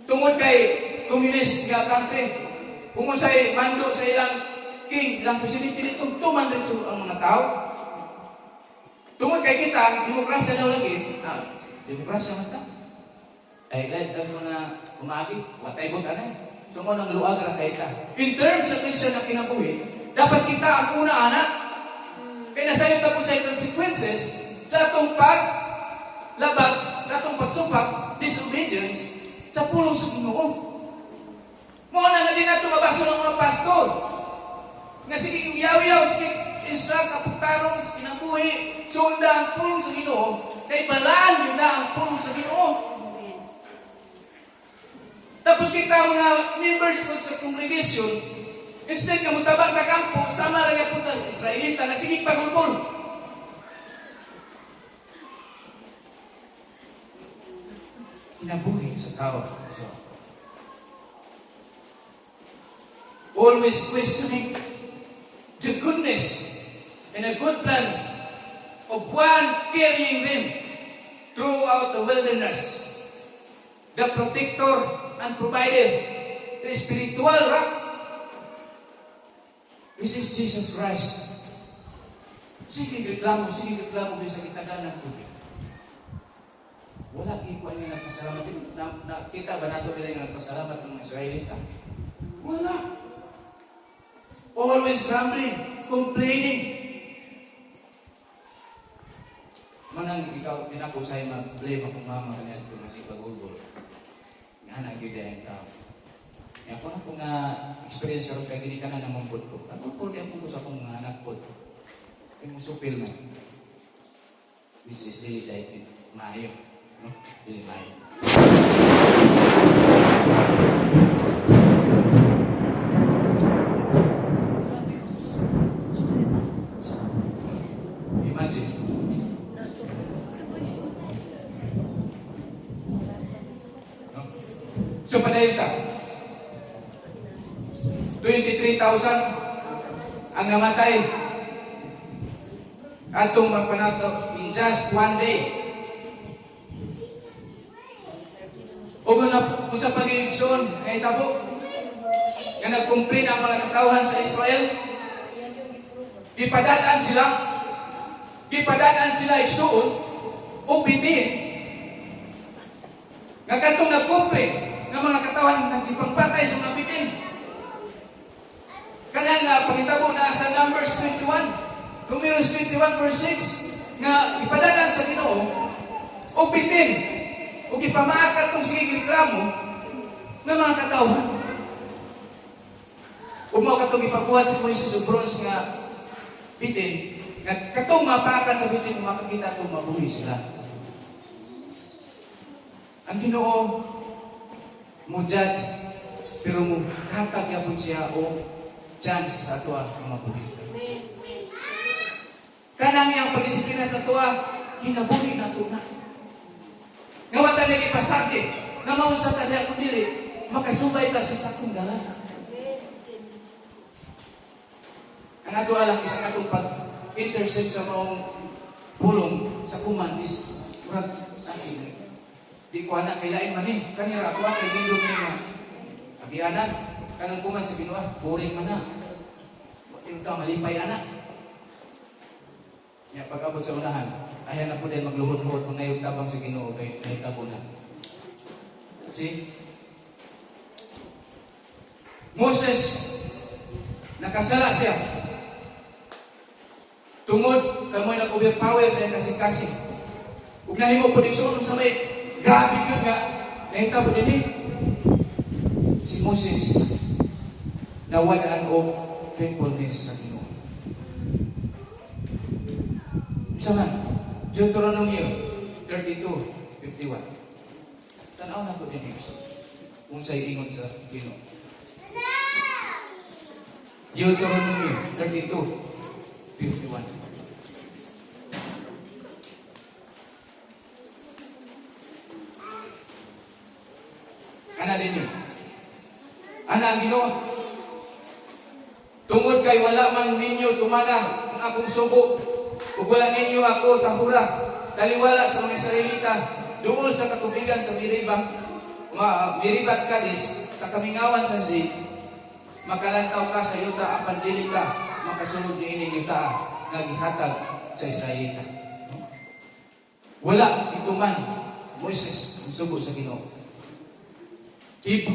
Tungod kay communist nga country, kung sa'y mando sa ilang king, ilang presidente nito, tuman rin sa ang mga tao. Tungod kay kita, demokrasya na lagi. Demokrasya man ta. Ay, lahat mo na umagi, watay mo tanay. So mo nang luag na kay ta. In terms sa Christian na kinabuhi, dapat kita ang una, anak. Kaya nasayo tapos sa consequences sa atong paglabag, sa atong pagsupak, disobedience, sa pulong sa Ginoo. Mo na nga din na tumabaso ng mga pastor. Nga sige kung yaw-yaw, sige instruct, kapagtarong sa kinabuhi, sunda ang pulong sa Ginoo, kay balaan yun na ang pulong sa Ginoo. Tapos kita mga members ko sa congregation, instead nga mutabang na kampo, sama lang yung punta sa Israelita, nga sige pagulpol. Kinabuhi sa tao. So, always questioning the goodness and a good plan of one carrying them throughout the wilderness. The protector and provider. The spiritual rock, which is Jesus Christ. Sige reklamo sa kitaganan ko. Wala kikuan nga nagpasalamat. Nakita ba nato nila nga nagpasalamat ng mga Israelita? Wala. Always grumbling, complaining. Manang ikaw, pinakusay mag-blame akong mama kanyan kung masing pag-ulbol. Nga nag-gida yung tao. Kaya ako na po na experience karon kay gini ka na namumpod ko. Namumpod yan po sa akong mga anak po. Yung supil mo. Which is really like maayo. No? Really maayo. Imagine. No? So, padayon ka. 23,000 ang namatay. Atong magpanato in just one day. O kung sa pag-iigsoon, ay tabo, nga nag-complain ang mga katawhan sa Israel, ipadadaan sila igsoon, o bitin. Nga katong nag-complain ng mga katawhan nagtipangpatay sa mga bitin. Kanang pangitabo na sa Numbers 21, Numbers 21 verse 6, nga ipadadaan sa Ginoo o bitin o ipamaakat itong sige reklamo ng mga katawhan. O mo katong ipabuhat sa Moises o bronze nga bitin, nga katong mapakat sa bitin, makakita itong mabuhi sila. Ang Ginoo mo judge, pero mo hatag yapon siya o chance sa ato ang mabuhi. Kanang yang pag-isiplina sa tuwa, kinabuhi na ito na. Ngawatan na ipasagi, na maunsa ka niya kung dili, makasubay ka sa sakong dalaga. Ang ato alam, isang atong pag-intercept sa maong pulong sa kuman is, murag, di ko anak, kailain man eh. Kanira ako, kay gindog niya. Abianan, kanang kuman sa Ginoo, boring man na. Yung ka, malipay anak. Ya, pag-abot sa unahan, ayan na po din magluhod-luhod kung ngayong tabang sa Ginoo kay tabo na. See? Moses, nakasala siya. Tungod, kamoy nag-overpower sa iyang kasing-kasing. Huwag nahimo po din suunod sa may, grabe yun nga, nahita po din eh. Si Moses, nawalaan o faithfulness sa Ginoo. Sama, Deuteronomy 32:51. Tanaw na po din ito. Kung sa'y ingon sa Ginoo. Deuteronomy 32:51. Ana din yun. Ana, Ginoo. Tungod kay wala man ninyo tumana ang akong subo, ug wala ninyo ako tahura, taliwala sa mga Israelita, duol sa katubigan sa Meribat Kades, sa kamingawan sa Zid, makalantaw ka sa yuta apan dili ka makasulod niini yuta nga gihatag sa Israelita. Wala ituman Moises ang sugo sa Ginoo.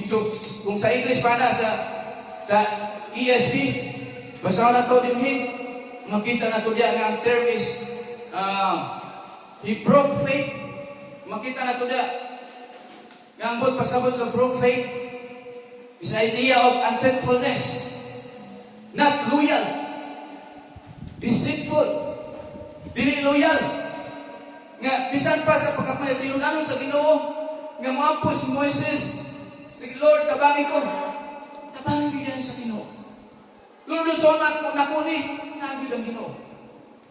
So, kung sa English pa na sa ESV, basa na to din makita na to diya nga ang term is he broke faith. Makita na to diya nga ang pasabot sa broke faith is idea of unfaithfulness, not loyal, deceitful, dili loyal. Nga bisan pa sa pagkapalatilunanon sa Ginoo nga moapos si Moises, sige Lord, tabangin ko yan sa Ginoo. Lord, so nakuni nagid ang Ginoo.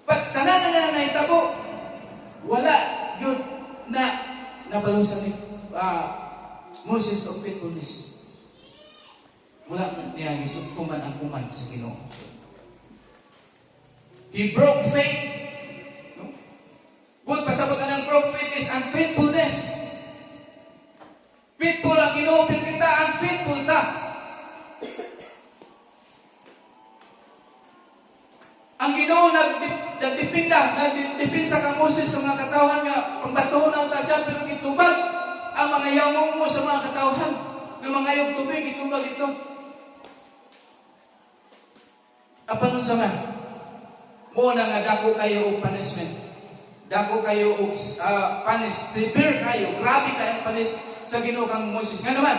But tanan na nahitabo, wala yun na nabalusan ni Moses of faithfulness. Wala niya gisugtuman ang kuman sa Ginoo. He broke faith. No? Kung pasabot ang broke faith is unfaithfulness. Faithful ang Ginoo, Ang Ginoo nagdipinsa kang Moses sa mga katawhan nga pambatuhon ang tasya pero gitubag ang mga yamong mo sa mga katawhan ng mga yung tubig gitubag ito. Apan nun sa man, mo na nga dako kayo og punishment. Dako kayo og severe kayo, grabe kayo panis sa Ginoo kang Moses. Nga naman,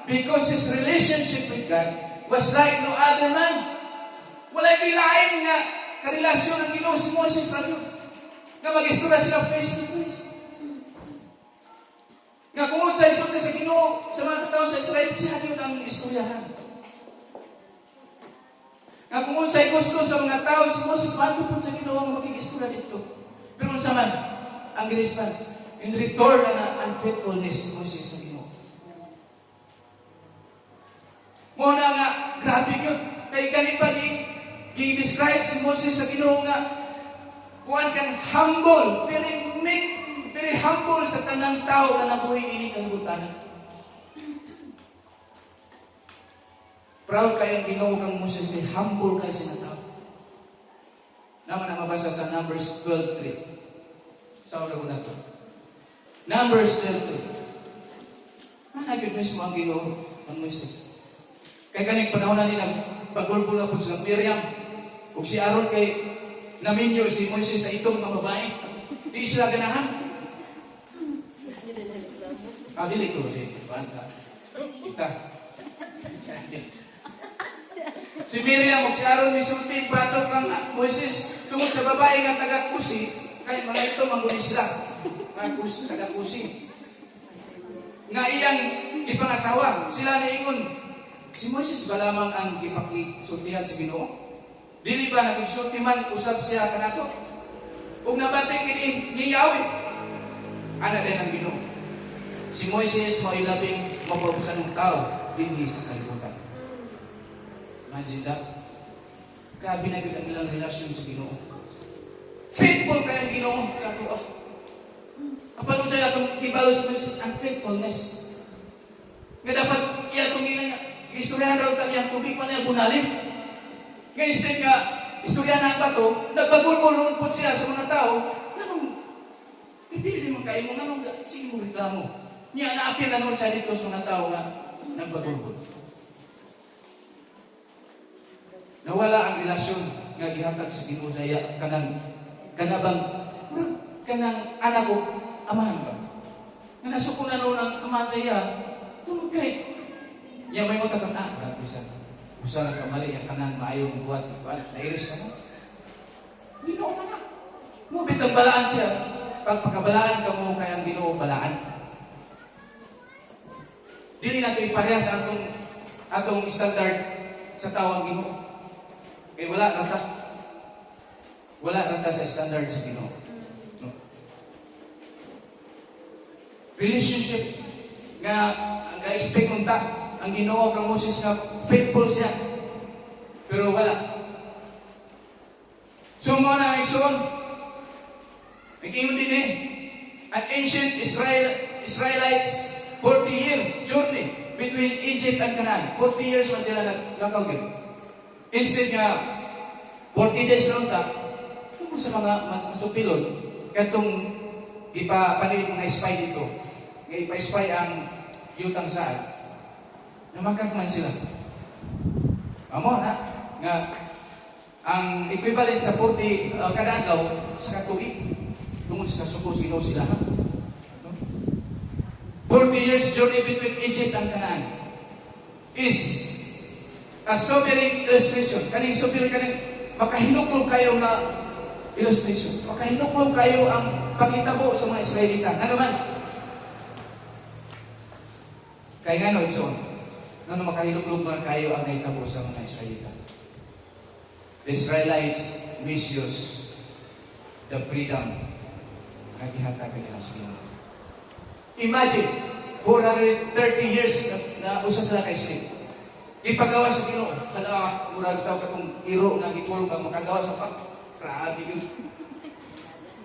because his relationship with God was like no other man. Walay gilain nga karelasyon ng Ginoo si Moses radyo. Nga mag-istorya sila face to face. Nga kung sa istorya sa Ginoo sa mga tao sa Israel, siya yun ang istoryahan. Nga kung sa gusto sa mga tao, si Moses matupod sa Ginoo ang mag-istorya dito. Pero sa man, ang response, in return na unfaithfulness ni Moses sa Ginoo. Muna nga, grabe yun. Kaya ganit pa i-describe si Moses sa Ginoo nga kuwan kang humble, very meek, very humble sa tanang tao na nabuhay ini kalibutan. Proud kayo ang Ginoo kang Moses, ni humble kayo sa tao. Naman na mabasa sa Numbers 12:3. Sa una ko na ito. Numbers 12:3. Managod mismo ang Ginoo ang Moses. Kaya kaning panahon na nila, pagulbul na po silang Miriam, o si Aaron kay naminyo si Moses sa itong mga babae. Di sila ganahan. Dili ko si Panta. Kita. Si Miriam o si Aaron misulti batok kang Moses tungod sa babae nga taga-kusi, kay mga ito mangguni sila. Kusi, taga-kusi. Nga iyang ipangasawa, sila niingon, si Moses ba lamang ang ipakisultihan sa Ginoo? Dili ba nakigsulti man usab siya kanato? Ug nabatay kini ni Yahweh. Ana din ang Ginoo. Si Moses mo ilabing mapabusan ng tao dinhi sa kalibutan. Imagine that. Grabe na gud ang ilang relasyon sa Ginoo. Faithful kay ang Ginoo sa ato. Apan unsay atong kibalo sa Moses ang faithfulness. Nga dapat iya tong ginanya istoryahan raw tayo ang tubig pa niya bunalim. Ngayon, instead nga, istoryahan ang bato, nagbagulbol po siya sa mga tao, ganun, pipili mo kayo mo, ganun, sige mo reklamo. Niya, naapil na nun sa dito sa mga tao nga, nagbagulbol. Nawala ang relasyon nga gihatag sa Ginoo sa iya, kanang anak ko, amahan ba? Nga nasukunan nun ang amahan sa iya, tulog kayo. Yang may mo takang grabe sa usa na kamali ang kanan maayong buhat nairis ka mo. Ginoo ka na. Mo bitang balaan siya. Pagpakabalaan ka mo kay ang Ginoo balaan. Dili na kay pareha sa atong standard sa tawag Ginoo. Kay wala rata sa standard sa Ginoo. No. Relationship nga expect unta ang Ginoo kang Moses nga faithful siya. Pero wala. So mo na igsoon. Nag-ingon din an ancient Israelites 40-year journey between Egypt and Canaan. 40 years man sila nagkawagin. Instead nga 40 days lang ta, tungkol sa mga masupilon, katong ipapalit mga spy dito. Nga ipa-spy ang yutang saan. Namakag man sila. Amo na nga ang equivalent sa 40 kada adlaw sa katuig tungod sa kasupos Ginoo sila. 40 years journey between Egypt and Canaan is a sobering illustration. Kaning sobering kaning makahinuklong kayo nga illustration. Makahinuklong kayo ang pagitabo sa mga Israelita. Ano man? Kaya nga no, Itson. Ano makahiluklog man kayo ang naitabo sa mga Israelita. The Israelites misuse the freedom na gihatag nila sa Ginoo. Imagine, 430 years na usa sila kay slave. Ipagawa sa Ginoo. Hala, murag tao katong iro na gikulong ang makagawa sa pag. Grabe yun.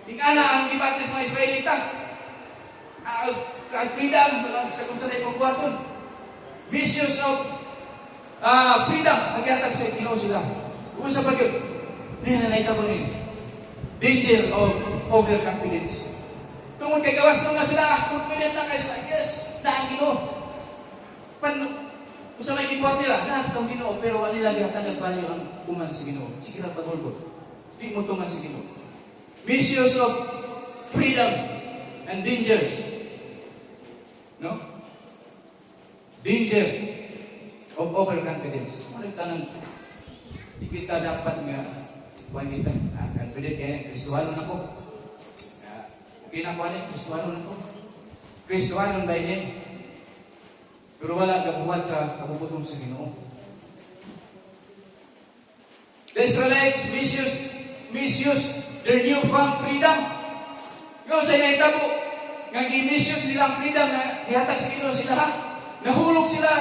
Ingana ang gibatis mga Israelita. Ang freedom sa kung saan ay pagbuhaton. Misuse of freedom nagihatag sa Ginoo sila. Usa pa gyud. Nanay mo ni danger of overconfidence. Tungod kay gawas na sila, confident na kay sila. Yes, na ang Ginoo. Usa may gibuhat nila, na itong Ginoo, pero wala nila gihatag ang value ang uman sa Ginoo. Sige ra pagulbot. Di mo tuman sa Ginoo. Misuse of freedom and dangers. No? Danger of overconfidence. Ano yung tanong? Di kita dapat nga kuhan kita. Confident kaya, Kristuhano na ko. Okay na kuhan eh, Kristuhano na ko. Kristuhano ba yun? Pero wala gabuhat sa kabubutom sa Ginoo. The Israelites misuse their newfound freedom. Ngayon sa inaitabo, nga i-misuse nilang freedom na dihatag sa Ginoo sila ha. Nahulog sila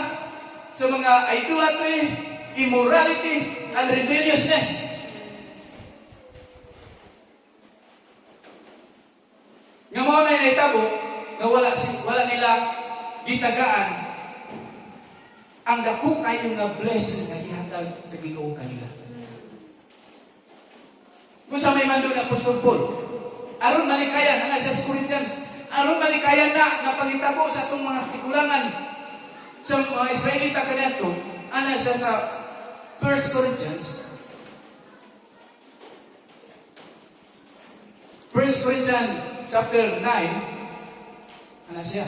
sa mga idolatry, immorality, and rebelliousness. Nga mo na inaitabo, na wala nila gitagaan ang dako kayo nga blessing na ihatag sa Ginoo kanila. Kung sa may mandun na Apostol Paul, aron malikayan, ana sa Corinthians, aron malikayan na napangitabo sa itong mga tikulangan sa mga Israelita kaniadto, ana siya sa 1 Corinthians. 1 Corinthians chapter 9, ana siya.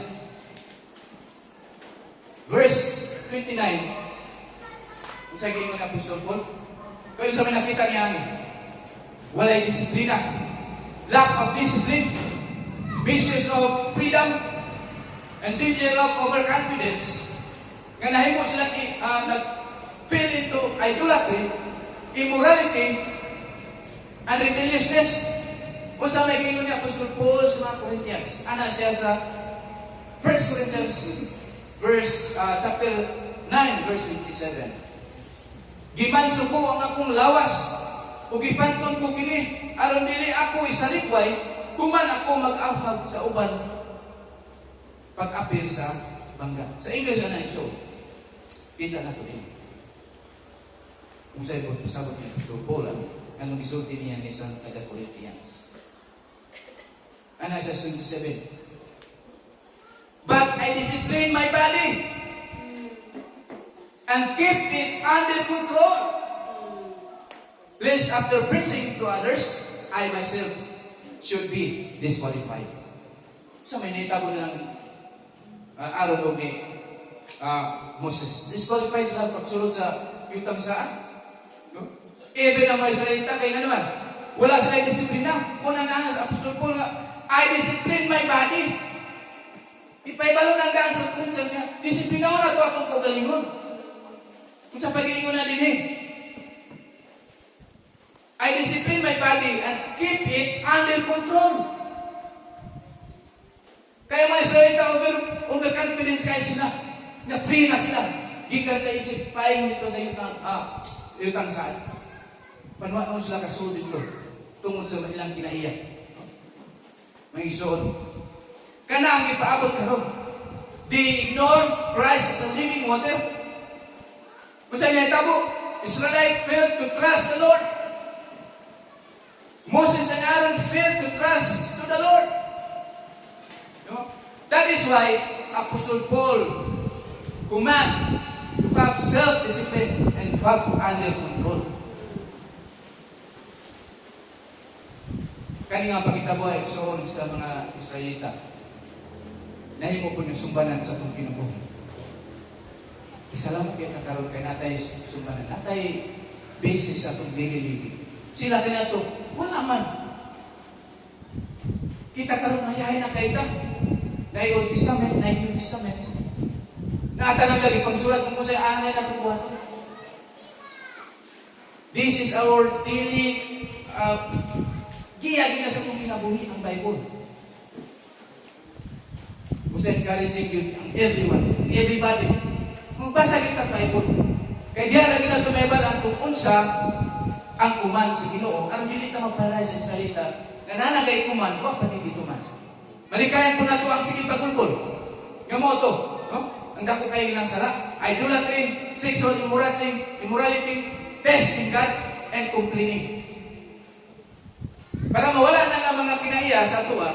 Verse 29, kung sa giingon na Apostol Paul, kaya sa may nakita niya walay disiplina, lack of discipline, misuse of freedom, and danger of overconfidence. Nga nahimo silang nag-fell into idolatry, immorality, and rebelliousness. Kung sa may giingon ni Apostol Paul sa mga Corinthians, ana siya sa 1 Corinthians chapter 9, verse 27. Gimanso ko ang akong lawas, o gipanton ko kini, aron dili ako isalikway, kuman ako mag-ahag sa uban, pag-apil sa bangga. Sa English na iso, kita na ko din. Kung sa'yo po, pasabot niya, so Paul, anong isulti niya ni San Corinthians. Ano sa 27? But I discipline my body and keep it under control, lest after preaching to others, I myself should be disqualified. So may naitabo nilang araw ni Moses. Disqualified sila pagsulod sa yutang saan? No? Even ang mga Israelita, kaya nga naman, wala sila disiplina. Kung nananas sa Apostol Paul nga, I discipline my body. Ipaibalo ng daan sa Corinthians siya, disiplina ko na ito akong kagalingon. Kung sa pag-iingon na din eh. I discipline my body and keep it under control. Kaya mga Israelita, overconfidence kayo sila. Na-free na sila. Gikan sa Egypt, paing dito sa yutang saan. Panuwa naman sila kasulod dito. Tungod sa ilang kinaiyak. May isuod. Kana ang ipaabot karon. They ignore Christ as a living water. Kung saan niya itabo, Israelite failed to trust the Lord. Moses and Aaron failed to trust to the Lord. No? That is why Apostle Paul command to have self-discipline and have under control. Kani nga pagkitabo ay igsoon sa mga Israelita. Nahimo po ng sumbanan sa itong kinabuhi. Isalamat kayo kakaroon kay natay sumbanan. Natay basis sa itong daily living. Sila kanya ito, wala man. Kita karoon mayahay na kayo na Old Testament, na New Testament. Naatanang lagi pagsulat kung sa'yo anay na pagbuhat. This is our daily giyagin na sa itong kinabuhi ang Bible. Gusto encouraging yun ang everybody. Kung basa kita Bible, kaya diya lagi na tumebal ang unsa ang kuman sa Ginoo, ang dili ka magparay sa Israelita, na nanagay kuman, huwag pati dito man. Malikayan po na ito ang sige pagulpol. Yung mo ito, no? Ang dako kayo ng sala, idolatry, sexual immorality, testing God, and complaining. Para mawala na nga mga kinaiya sa tuwa,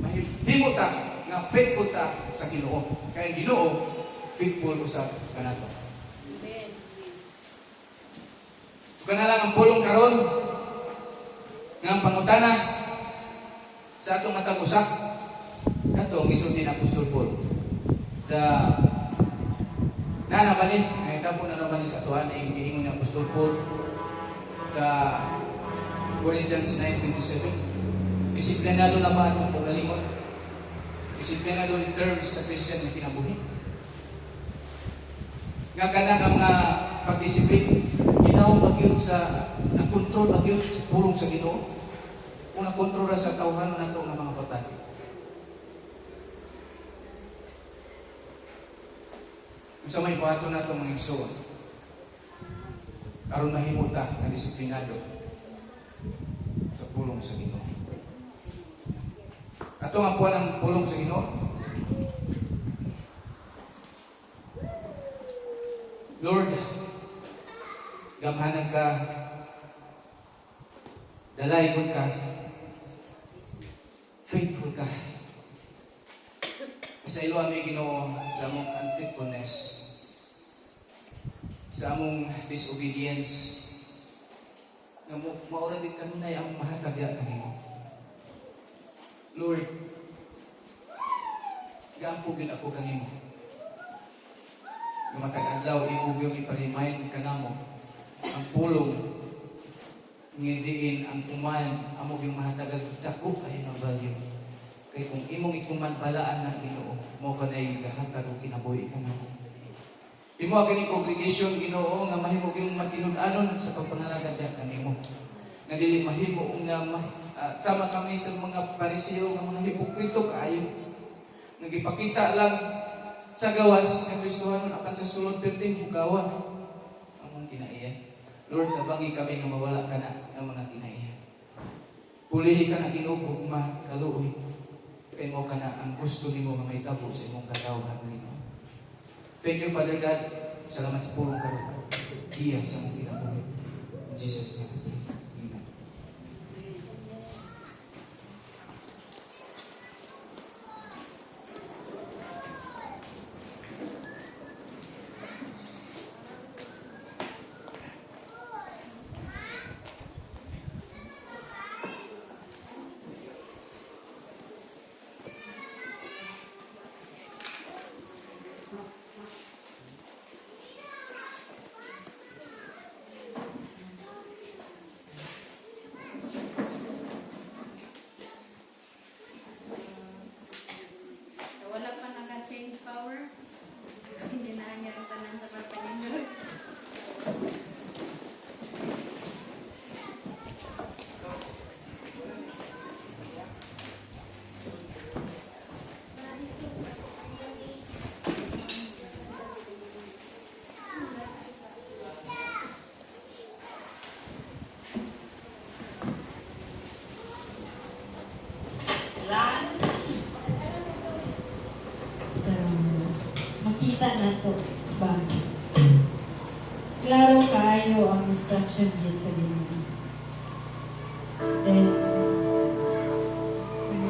mahimo ta nga faithful ta sa Ginoo. Kaya Ginoo, faithful usab kanato. So kana lang ang pulong karon nga ang pangutana sa atong matag usa. Kato gisulti na Apostol Paul sa naman ni, nahitabo na naman ni sa tuhan na giingon ni Apostol Paul sa Corinthians 9:27. Disiplinado na ba atong pagalingon? Disiplinado in terms sa Christian na kinabuhi. Nga kana ka mga pagdisiplin, ginaw magyud sa nakontrol magyud sa pulong sa Ginoo. Kung nakontrol ra sa tawhanon nato nga mga patay. Kung sa may pato na itong mga igsoon, aron mahimuta na disiplinado sa pulong sa Ginoo. Ato ang puwan ng pulong sa Ginoo. Lord, gamhanan ka, dalaygon ka, faithful ka. Sa ilo aming Ginoo sa among unfaithfulness, sa among disobedience, nga maura din kami na ang mahatagya kanimo. Lord, gaampugin ako kanimo. Nga matag-adlaw, ibugyo iparimayin ka namo ang pulong ngidiin ang kuman amo yung mahatagag dako ay ng value. Kaya kung imong ikuman balaan ng Ginoo, mo ka na'y gahatag o kinabuhi ka na. Imo ang congregation Ginoo nga mahimo yung matinud-anon sa pagpangalagad kanimo. Nga dili mahimo nga sama kami sa mga Pariseo nga mga hipokrito kaayo. Nagipakita lang sa gawas ng Kristohanon akan sa sulod perting bugawa. Among kinaiya. Lord, nabangi kami nga mawala ka na ng mga kinaiya. Pulihi ka na inugugma kaluoy. Kaya mo ka na ang gusto ni mo nga may tabo sa imong katawhan nimo. Thank you, Father God. Salamat sa pulong karon. Diya sa mong kinabuhi. In Jesus' name. Amen. So wala pa naka-change power. Hindi na niya ang tanan sa pagpanindot. So, makita na to ba? Klaro kaayo ang instruction dito sa Ginoo. Then,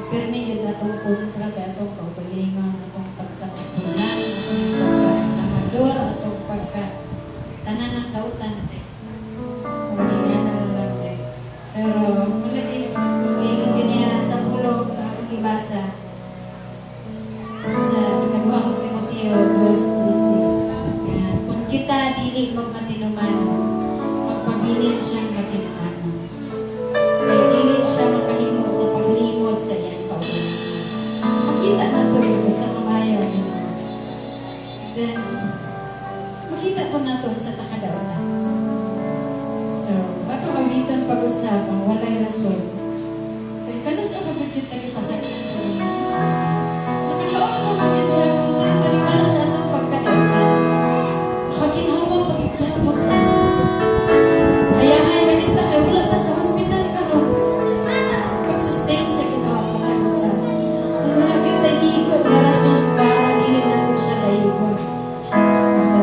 pirmi yun na itong kontra ka itong kaugalingan, itong pagkatutunan, itong pagkanamador, itong pagkatanan ng kautan. Kung hindi na lang din. Pero, wala din, yung ganyan sa pulong, ang ibasa, sa ikaduhang Timoteo, verse 13. Yan. Kung kita dili magmatinuman, magpabilin siyang matinaman. Kaya dili siya makahimo sa paglimod sa iyang kaugalingan. Makita na ito yun sa pamayaw nito. Then, makita po na ito sa takadaunan. So, bato mabitan pag-usapan, walay rason. Kaya kanus ako bagit tayo pasakit sa iyo. Sa pagkaon ko bagit nila kung tayo sa atong pagkadaunan. Nakakinawa pag-iklamot na. Hayahay ganit na kayo wala sa hospital ka ron. Sana pag-sustain sa ginawa ko na sa. Kung naging dahigo na rason para dili na ko siya dahigo. Sa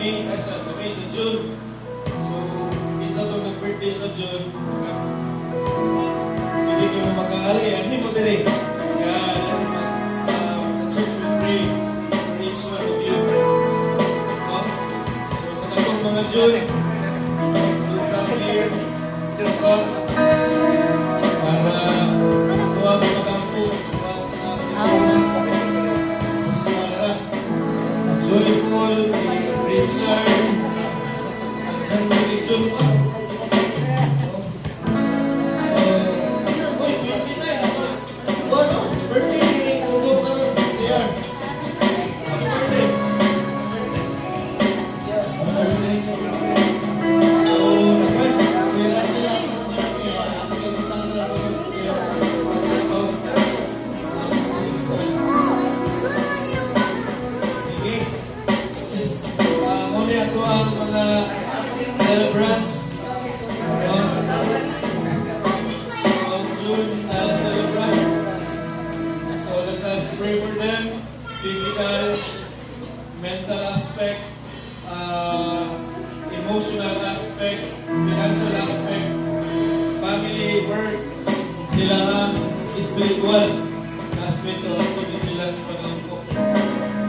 May, sa May, sa June. So, kinsa to nag-birthday sa June. Hindi ko mag-aali. Hindi mo dire. Kaya, the church will pray for each one of you. No? So, sa tatong mga June, you come here, to God, para tuwa mo magampo, joyful, si Richard, ang religion mo. Uy, 29, ano? Birthday ni Ugo ka rin, JR. Happy birthday. So, nagkaya sila. Sige. Muli ako ang mga celebrants of June celebrants. So let us pray for them. Physical, mental aspect, emotional aspect, financial aspect, family, work, sila ang spiritual aspect of kung sila ang pag-angkok.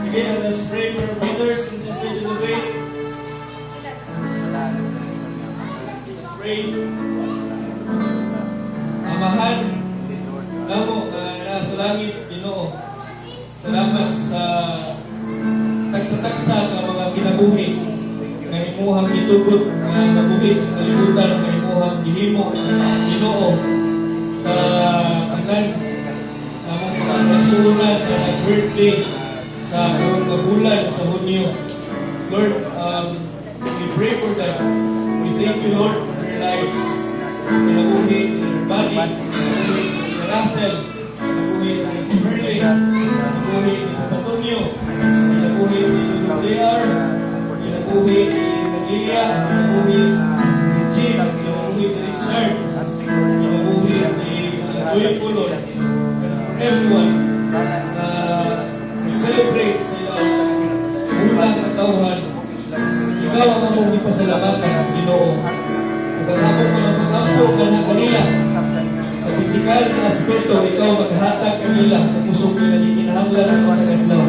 Sige, let us pray for our brothers and sisters in the faith. Let's pray. Amahan, namo na sa langit, Ginoo. Salamat sa tagsa-tagsa ng mga kinabuhi nga imuhang gitugot nga nabuhi sa kalibutan nga imuhang gihimo, Ginoo, sa tanan among mga nagsulat na nag-birthday sa karong bulan sa Hunyo. Lord, we pray for them. We thank you, Lord, for their lives. Kinabuhi ni Badi, kinabuhi ni Russell, kinabuhi ni Merlin, kinabuhi ni Patonio, kinabuhi ni JR, kinabuhi ni Malia, kinabuhi ni Jim, kinabuhi ni Richard, kinabuhi ni Joyful, Lord. For everyone na celebrate sila ulang at tauhan. Ikaw ang among ipasalamatan, Ginoo. Pagkatapos mga pag-ampo ka na kanila sa pisikal na aspeto, ikaw maghatag kanila sa pusong nila gikinahanglan sa mga kadlaw.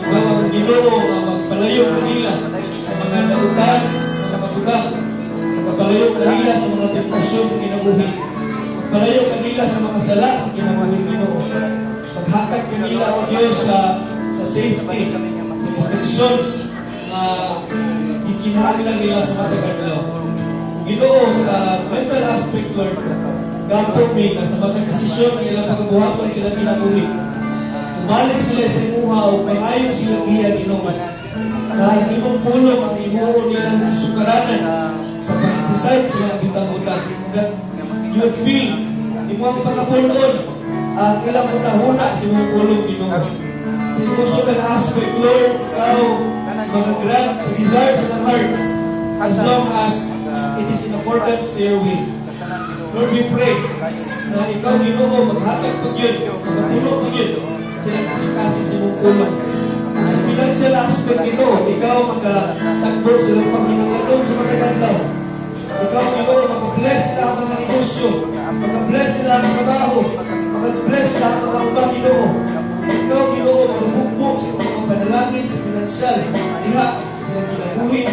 Ikaw ang Ginoo ang magpalayo kanila sa mga nautan, sa magulang, magpalayo kanila sa mga tentasyon sa kinabuhi, magpalayo kanila sa mga sala sa kinabuhi, Ginoo. Maghatag kanila, O Diyos, sa safety, sa proteksyon na ikinahanglan nila sa matagalaw. Ginoo, sa mental aspect, Lord, gapon mi na sa matag desisyon ng ilang pagkabuhaton sila kinabuhi. Umalik sila sa imuha o pangayon sila giya, Ginoo. Dahil imong pulong ang imuho nilang sukaranan sa pag-decide sila bitang-utang. That you would feel, imong pagkapunon, kailang hunahuna sa imong pulong, Ginoo. Sa emotional aspect, Lord, ikaw mag-grant sa desires of the heart as long as it is in accordance to your will. Lord, we pray na ikaw, Ginoo, maghatag pag yun, magpuno pag yun, sila kasi sa imong pulong. Sa financial aspect, Ginoo, ikaw magtagbo silang paghinangalong sa mga kadlaw. Ikaw, Ginoo, mag-bless sila ang mga negosyo, mag-bless sila ang trabaho, mag-bless sila ang mga ubang, Ginoo. Ikaw, Ginoo, mag-bukbo sa mga panalangin sa financial, diha, silang kinabuhi.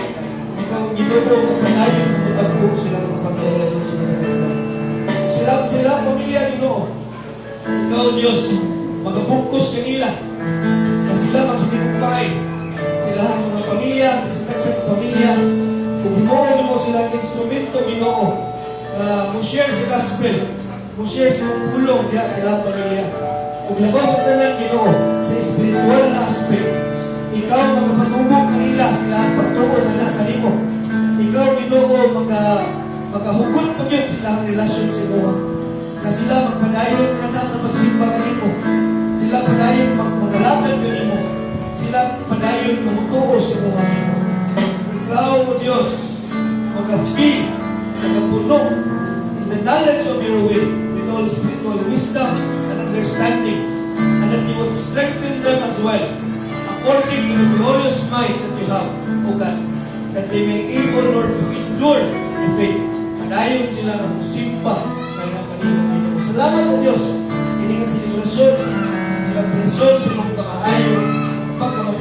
Ikaw, Ginoo, magpanayon, magtagbo silang mga pagkawalan sa mga kadlaw. Sila, pamilya, Ginoo. Ikaw, Diyos, mag-bukos kanila na sila maghinigugmain. Sila ang mga pamilya, sa pamilya, kung Ginoo mo sila ang instrumento, Ginoo, mo-share sa gospel, mo-share sa mga ulong diya sila ang pamilya. Kung labaw sa tanan, Ginoo, sa spiritual na aspect, ikaw magpatubog kanila sila ang pagtuon na kanimo. Ikaw, Ginoo, magkahugot pa yun sila ang relasyon sa Ginoo. Na sila magpadayon ka na sa magsimba kanimo. Sila padayon magmagalaban kanimo. Sila padayon mamutuo sa Ginoo. Ikaw, O Diyos, mag-feel, magpuno in the knowledge of your will with all spiritual wisdom and understanding, and that you would strengthen them as well. Ang according to the glorious might that you have, O God, that they may able, Lord, to endure the faith. Padayon sila ng musimpa ng mga kanino Ginoo. Salamat o Diyos, ini nga selebrasyon, sa presyon sa mga kamaayon, pagkamabot